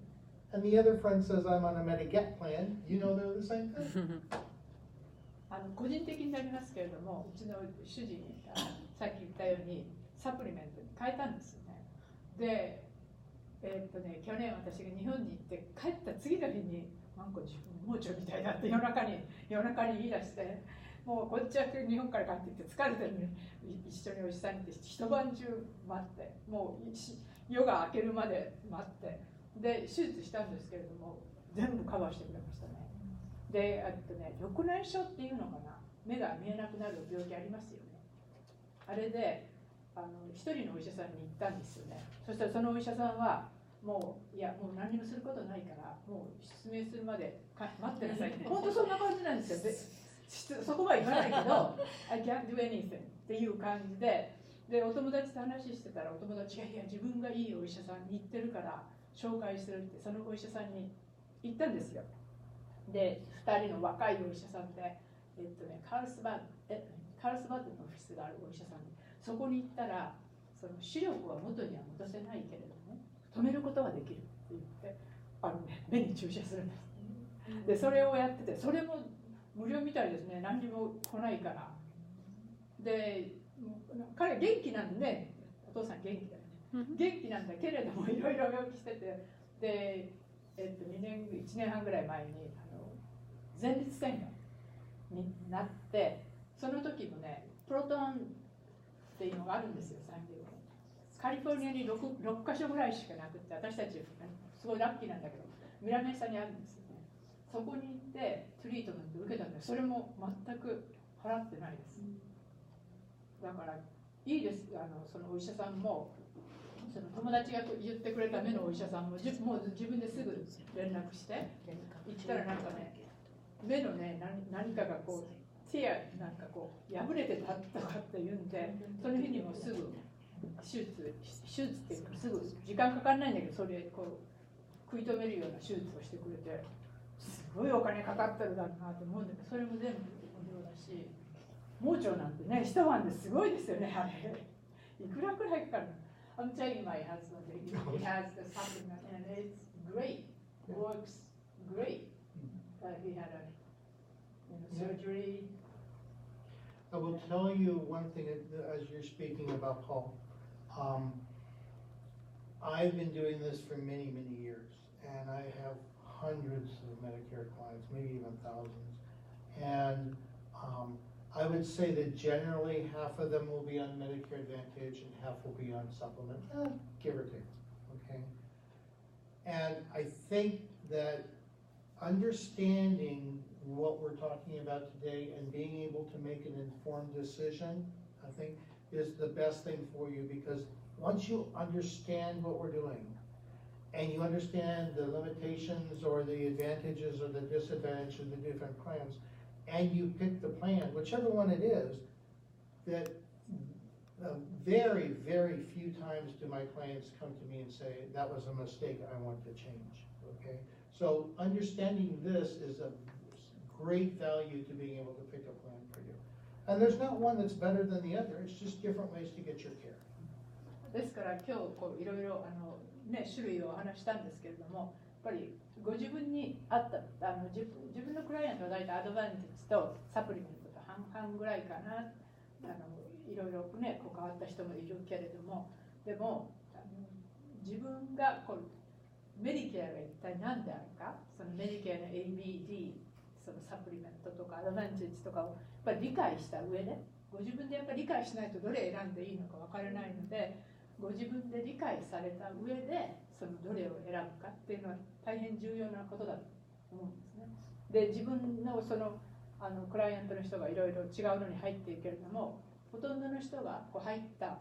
and the other friend says I'm on a Medigap plan, you know they're the same thing. 個人的になりますけれども、うちの主人さっき言ったようにサプリメントに変えたんですよね。で、去年私が日本に行って帰った次の日になんか自分盲腸みたいだって夜中に言い出して、もうこっちは日本から帰ってきて疲れてるのに一緒にお医者さんに行って一晩中待って、もう夜が明けるまで待って、で手術したんですけれども全部カバーしてくれましたね。で、緑内障っていうのかな、目が見えなくなる病気ありますよね。あれで一人のお医者さんに行ったんですよね。そしたらそのお医者さんはもう何もすることないからもう失明するまで待ってなさいって本当そんな感じなんですよ。そこは言わないけどI can't do anything っていう感じで、お友達と話してたらお友達がいや自分がいいお医者さんに行ってるから紹介するってそのお医者さんに行ったんですよ。で2人の若いお医者さんで、カールスバッドのオフィスがあるお医者さんにそこに行ったらその視力は元には戻せないけれども止めることはできるって言って目に注射するんです。でそれをやっててそれも無料みたいですね。何にも来ないから。で彼元気なんでお父さん元気だよね。元気なんだけれどもいろいろ病気しててで、1年半ぐらい前に前立腺がんになってその時もねプロトンっていうのがあるんですよ。産業カリフォルニアに 6カ所ぐらいしかなくて私たちすごいラッキーなんだけどミラメッサにあるんですよね。そこに行ってトリートメント受けたんでそれも全く払ってないです。だからいいです。そのお医者さんもその友達が言ってくれた目のお医者さんももう自分ですぐ連絡して行ったらなんかね目のね何かがこう手やなんかこう破れてたとかって言うんでその日にもすぐ手術っていうかすぐ時間かかんないんだけどそれこう食い止めるような手術をしてくれてすごいお金かかってるだろうなと思うんだけどそれも全部無料だし盲腸なんてね一晩ですごいですよねあれいくらくらいかかるのI'm telling my husband that he has the supplement and it's great, works great. He had a surgery. I will tell you one thing as you're speaking about Paul. I've been doing this for many, many years, and I have hundreds of Medicare clients, maybe even thousands. And I would say that generally half of them will be on Medicare Advantage and half will be on supplement, give or take, okay? And I think that understanding what we're talking about today and being able to make an informed decision, I think, is the best thing for you, because once you understand what we're doing and you understand the limitations or the advantages or the disadvantages of the different plans, and you pick the plan, whichever one it is, that very, very few times do my clients come to me and say, that was a mistake, I want to change, okay? So understanding this is a great value to being able to pick a plan for you. And there's not one that's better than the other, it's just different ways to get your care. ですから今日こういろいろ種類をお話したんですけれども、やっぱりご自分に合った自分のクライアントは大体アドバンテージとサプリメントと半々ぐらいかな。いろいろね関わった人もいるけれども、でも自分がこうメディケアが一体何であるか、そのメディケアの ABD、そのサプリメントとかアドバンテージとかをやっぱり理解した上で、ご自分でやっぱり理解しないとどれ選んでいいのか分からないので、ご自分で理解された上でそのどれを選ぶかっていうのは大変重要なことだと思うんですね。で、自分のそのクライアントの人がいろいろ違うのに入っているけれども、ほとんどの人がこう入った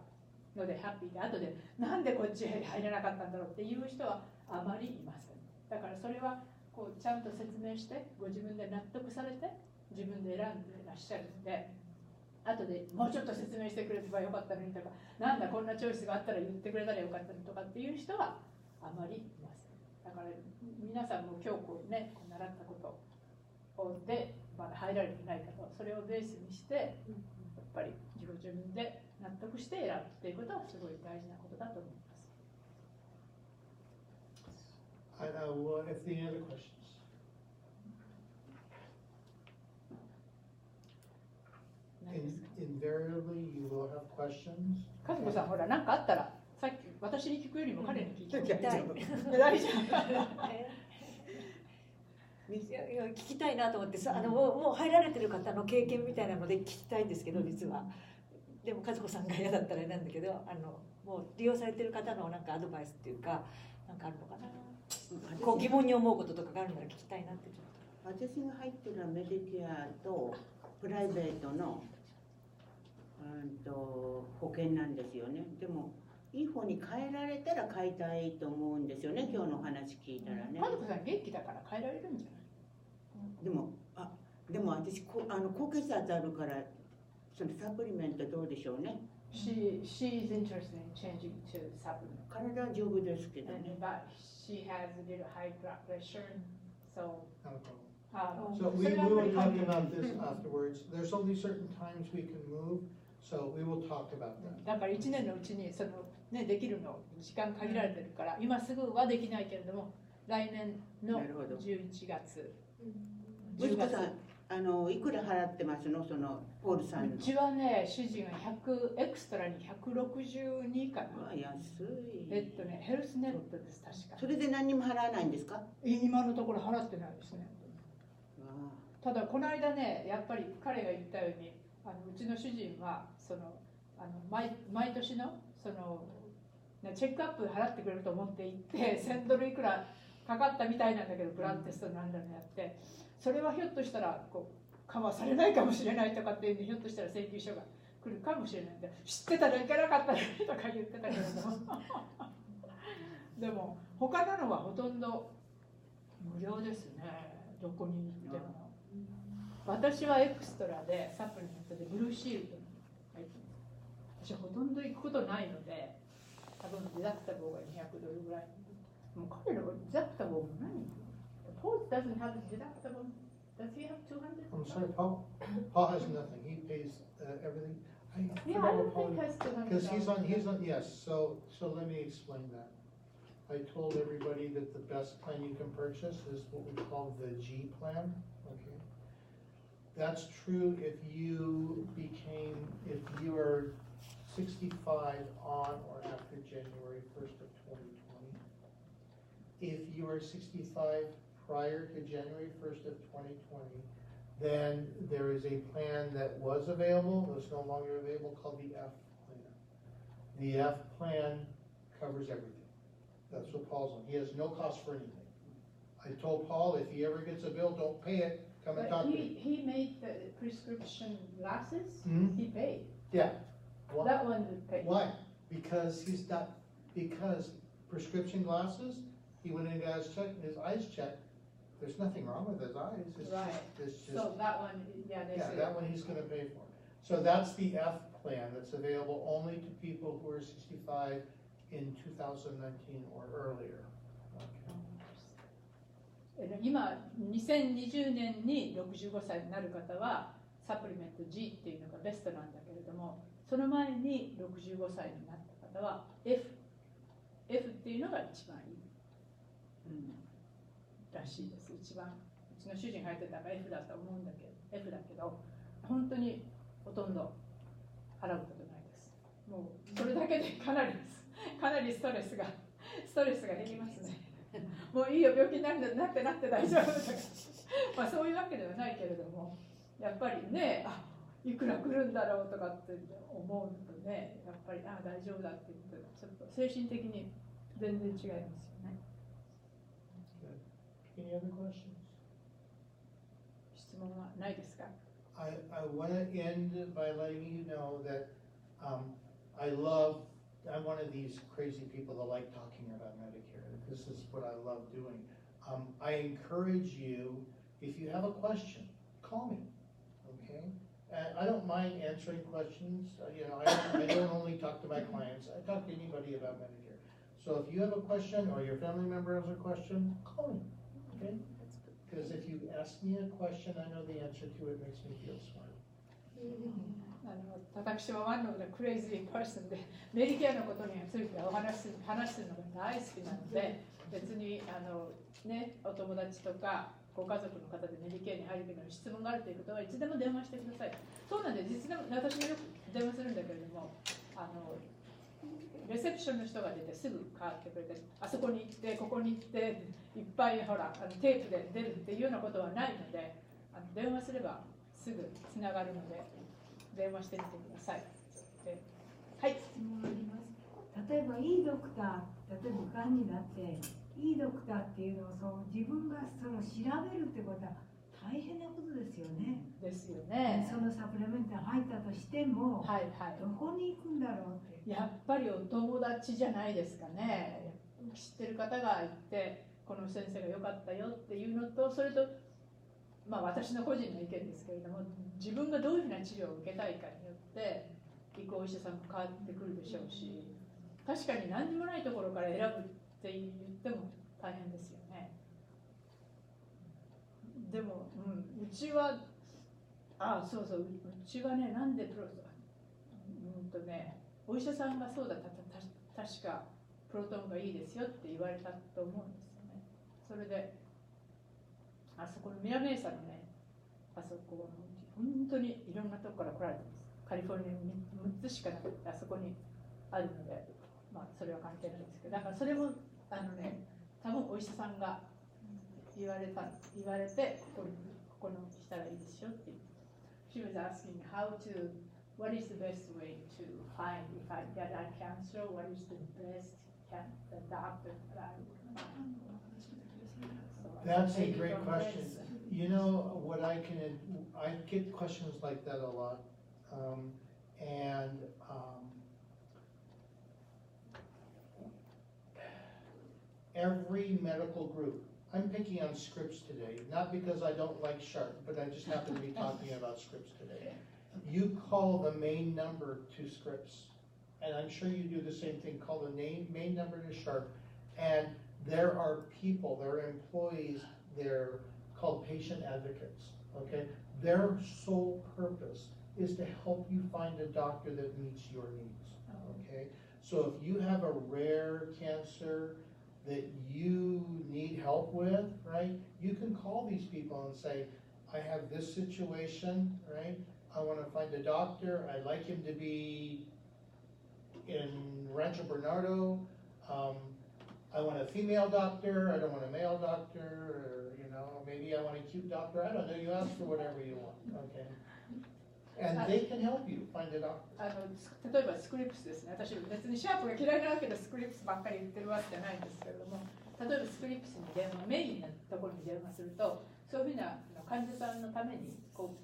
のでハッピーで、後でなんでこっちへ入れなかったんだろうっていう人はあまりいません。だからそれはこうちゃんと説明してご自分で納得されて自分で選んでいらっしゃるので、後でもうちょっと説明してくれればよかったのにとか、なんだこんなチョイスがあったら言ってくれたらよかったのにとかっていう人はあまりいません。だから皆さんも今日こうね習ったことでまだ入られてない方はそれをベースにしてやっぱり自分で納得して選ぶっていうことはすごい大事なことだと思います。Well, if the other questions. Invariably, you will have questions. 和子さん、ほら、何かあったら、さっき私に聞くよりも彼に聞きたい。大丈夫。聞きたいなと思ってもう入られてる方の経験みたいなので聞きたいんですけど、実は。でも和子さんが嫌だったらなんだけど、もう利用されてる方のなんかアドバイスっていうか、なんかあるのかな。こう疑問に思うこととかがあるなら聞きたいなってちょっと。私が入ってるのはメディケアとプライベートの保険なんですよね。でもいい方に変えられたら買いたいと思うんですよね。今日のお話聞いたらね。和子さん元気だから変えられるんじゃない？でも私高血圧あるからそのサプリメントどうでしょうね。She is interested in changing to supplement. 体は丈夫ですけどね。But she has a little high blood pressure, so. So we will talk about this afterwards. There's only certain times we can move, so we will talk about that. だから1年のうちにそのねできるの時間限られてるから、今すぐはできないけれども、来年の11月。息子さんいくら払ってますのそのポールさんの。うちはね主人が100エクストラに162かな。安い。ヘルスネットです確か。それで何にも払わないんですか？今のところ払ってないですね。ただこの間ねやっぱり彼が言ったようにうちの主人はその毎年のそのチェックアップ払ってくれると思って行って$1000いくらかかったみたいなんだけど、ブラッドテストなんだのやって、それはひょっとしたらこうカバーされないかもしれないとかっていうんで、ひょっとしたら請求書が来るかもしれないんで、知ってたら行かなかったねとか言ってたけれどもでも他なのはほとんど無料ですね、どこに行っても。私はエクストラでサプリメントでブルーシールドに入ってます。私ほとんど行くことないので、多分デダクタブルが$200ぐらい。もう彼らはデダクタブルも何？ Paul doesn't have a deductible. Does he have 200? I'm sorry, Paul. Paul has nothing. He pays everything. Yeah, I don't think he has 200. Because he's on. Yes. So let me explain that. I told everybody that the best plan you can purchase is what we call the G plan. Okay. That's true if you are 65 on or after January 1st of 2020. If you are 65 prior to January 1st of 2020, then there is a plan that was available, that's no longer available, called the F plan. The F plan covers everything. That's what Paul's on. He has no cost for anything. I told Paul if he ever gets a bill, don't pay it. Come and talk But to me. he made the prescription glasses. Hmm? He paid. Yeah. Why? That one he paid. Why? Because because prescription glasses, he went in and got his eyes checked. There's nothing wrong with his eyes. It's Right. It's just, So that one, yeah, they yeah, say. that one he's gonna pay for. So that's the F plan that's available only to people who are 65 in 2019 or earlier. Okay. 今2020年に65歳になる方はサプリメント G っていうのがベストなんだけれども、その前に65歳になった方は F っていうのが一番いい、らしいです。一番うちの主人が入ってたから F だと思うんだけど F だけど、本当にほとんど払うことないです。もうそれだけでかなりストレスが減りますね。もういいよ、病気になって大丈夫だからまあそういうわけではないけれども、やっぱりね、いくら来るんだろうとかって思うとね、やっぱり大丈夫だって言ってちょっと精神的に全然違いますよね。Any other questions? 質問はないですか？ I want to end by letting you know that I'm one of these crazy people that like talking about Medicare. This is what I love doing. I encourage you, if you have a question, call me, okay? And I don't mind answering questions. I don't only talk to my clients. I talk to anybody about Medicare. So if you have a question or your family member has a question, call me, okay? Because if you ask me a question, I know the answer to it makes me feel smart. 私はワンのクレイジーパーソンでメディケアのことについて話すのが大好きなので、別にお友達とかご家族の方でメディケアに入るけど質問があるということはいつでも電話してください。そうなんで、実でも私もよく電話するんだけれども、レセプションの人が出てすぐ変わってくれて、あそこに行ってここに行っていっぱいテープで出るっていうようなことはないので、電話すればすぐつながるので電話してみてください。はい。質問あります。例えばいいドクター、例えばがんになっていいドクターっていうのを自分が調べるってことは大変なことですよね。ですよね。そのサプリメントが入ったとしても、どこに行くんだろうって。やっぱりお友達じゃないですかね。知ってる方がいて、この先生が良かったよっていうのと、それと私の個人の意見ですけれども、自分がどういうふうな治療を受けたいかによって行くお医者さんも変わってくるでしょうし、確かに何にもないところから選ぶって言っても大変ですよね。でも、うちはうちはね、なんでお医者さんがそうだったら確かプロトンがいいですよって言われたと思うんですよね。それであそこのミラネーサのね、あそこ本当にいろんなところから来られてます。カリフォルニアに6つしかなくて、あそこにあるので、それは関係ないんですけど、だからそれも多分お医者さんが言われてここに来たらいいですよって。She was asking what is the best way to find if I get a cancer, what is the best doctor that I would That's a great question. You know what I get questions like that a lot, every medical group. I'm picking on Scripps today, not because I don't like Sharp, but I just happen to be talking about Scripps today. You call the main number to Scripps, and I'm sure you do the same thing. Call the main number to Sharp, and there are people, there are employees, they're called patient advocates, okay? Their sole purpose is to help you find a doctor that meets your needs, okay? So if you have a rare cancer that you need help with, right? You can call these people and say, I have this situation, right? I want to find a doctor. I'd like him to be in Rancho Bernardo. I want a female doctor. I don't want a male doctor. Or, maybe I want a cute doctor. I don't know. You ask for whatever you want, okay? And they can help you find a doctor. 例えばスクリプスですね。私別にシャープが嫌いなわけでスクリプスばっかり言ってるわけじゃないんですけれども、例えばスクリプスに電話、メインのところに電話すると、そういうふうな患者さんのためにこう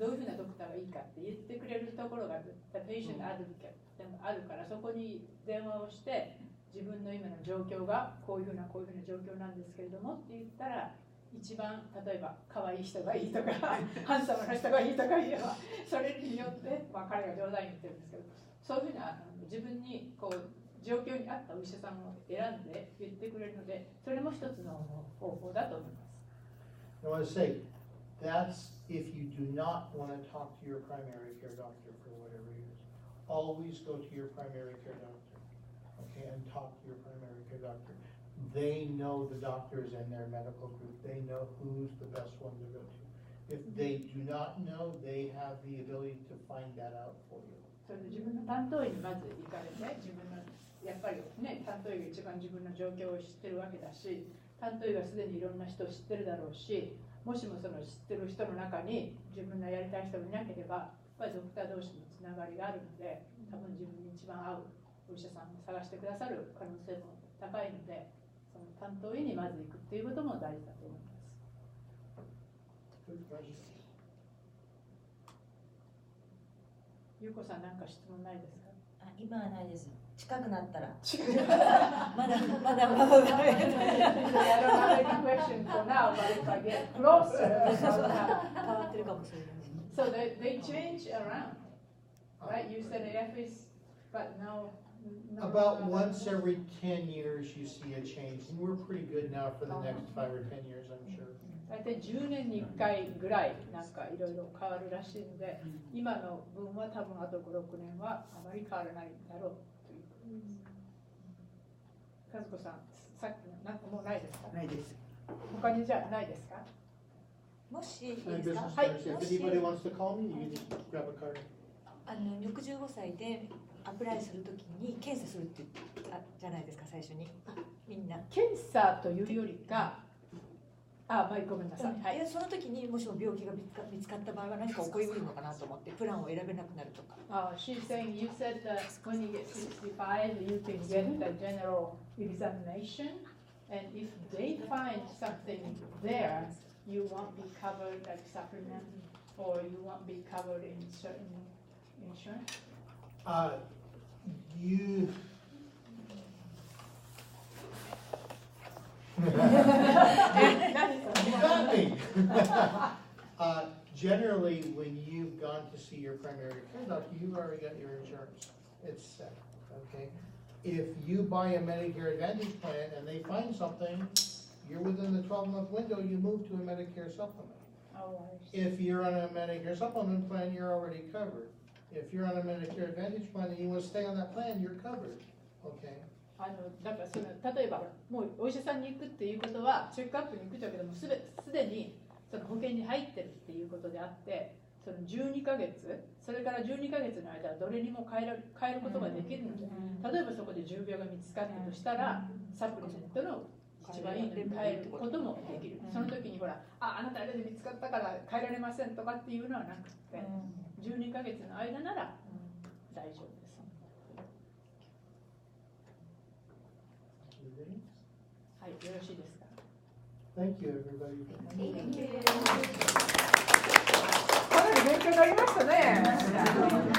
どういうふうなドクターがいいかって言ってくれるところがpatient advocateでもあるから、そこに電話をして自分の今の状況がこういうふうな状況なんですけれどもって言ったら、一番例えば可愛い人がいいとかハンサムな人がいいとか言えば、それによって、彼が冗談言ってるんですけど、そういうふうな自分にこう状況に合ったお医者さんを選んで言ってくれるので、それも一つの方法だと思います。I want to say, that's if you do not want to talk to your primary care doctor for whatever reason. Always go to your primary care doctor, okay, and talk to your primary care doctor. They know the doctors in their medical group. They know who's the best one to go to. If they do not know, they have the ability to find that out for you. それで自分の担当医にまず行かれて、自分のやっぱりね、担当医が一番自分の状況を知ってるわけだし、担当医がすでにいろんな人を知ってるだろうし、もしもその知ってる人の中に自分のやりたい人がいなければ、やっぱりドクター同士のつながりがあるので、多分自分に一番合うお医者さんを探してくださる可能性も高いので、その担当医にまず行くっていうことも大事だと思います。ゆうこさん、何か質問ないですか？今はないです。近くなったら。まだダメ。I don't have any question for now, but if I get closer, 変わってるかもしれない。So they change around, right? You said F is, but now. About once every 10 years you see a change, and we're pretty good now for the next 5 or 10 years, I'm sure. 大体10年に1回ぐらいなんかいろいろ変わるらしいので、今の分は多分あと5、6年はあまり変わらないだろうということです。和子さん、さっきのなんかもうないですか？ないです。他にじゃないですか？もしいいですか？はい。If anybody wants to call me, you can just grab a card. 65歳でアプライするときに検査するって言ったじゃないですか、最初に。みんな。検査というよりか、ごめんなさい。はい。その時にもしも病気が見つかった場合は何か起こりうるのかなと思って、プランを選べなくなるとか。She's saying you said that when you get 65, you can get a general examination, and if they find something there, you won't be covered like supplement, or you won't be covered in certain insurance. You got me. Generally, when you've gone to see your primary care doctor, you've already got your insurance. It's set, okay? If you buy a Medicare Advantage plan and they find something, you're within the 12-month window, you move to a Medicare supplement. If you're on a Medicare supplement plan, you're already covered. If you're on a Medicare Advantage plan and you want to stay on that plan, you're covered, okay? だから例えばもうお医者さんに行くっていうことはチェックアップに行くだけでもすでにその保険に入ってるっていうことであって、その12ヶ月、それから12ヶ月の間はどれにも変えることができるので、例えばそこで重病が見つかったとしたら、サプリメントの一番いいのに変えることもできる。その時にほら、あなたあれで見つかったから変えられませんとかっていうのはなくて、12ヶ月の間なら大丈夫です。はい、よろしいですか。Thank you, everybody. かなり勉強になりましたね。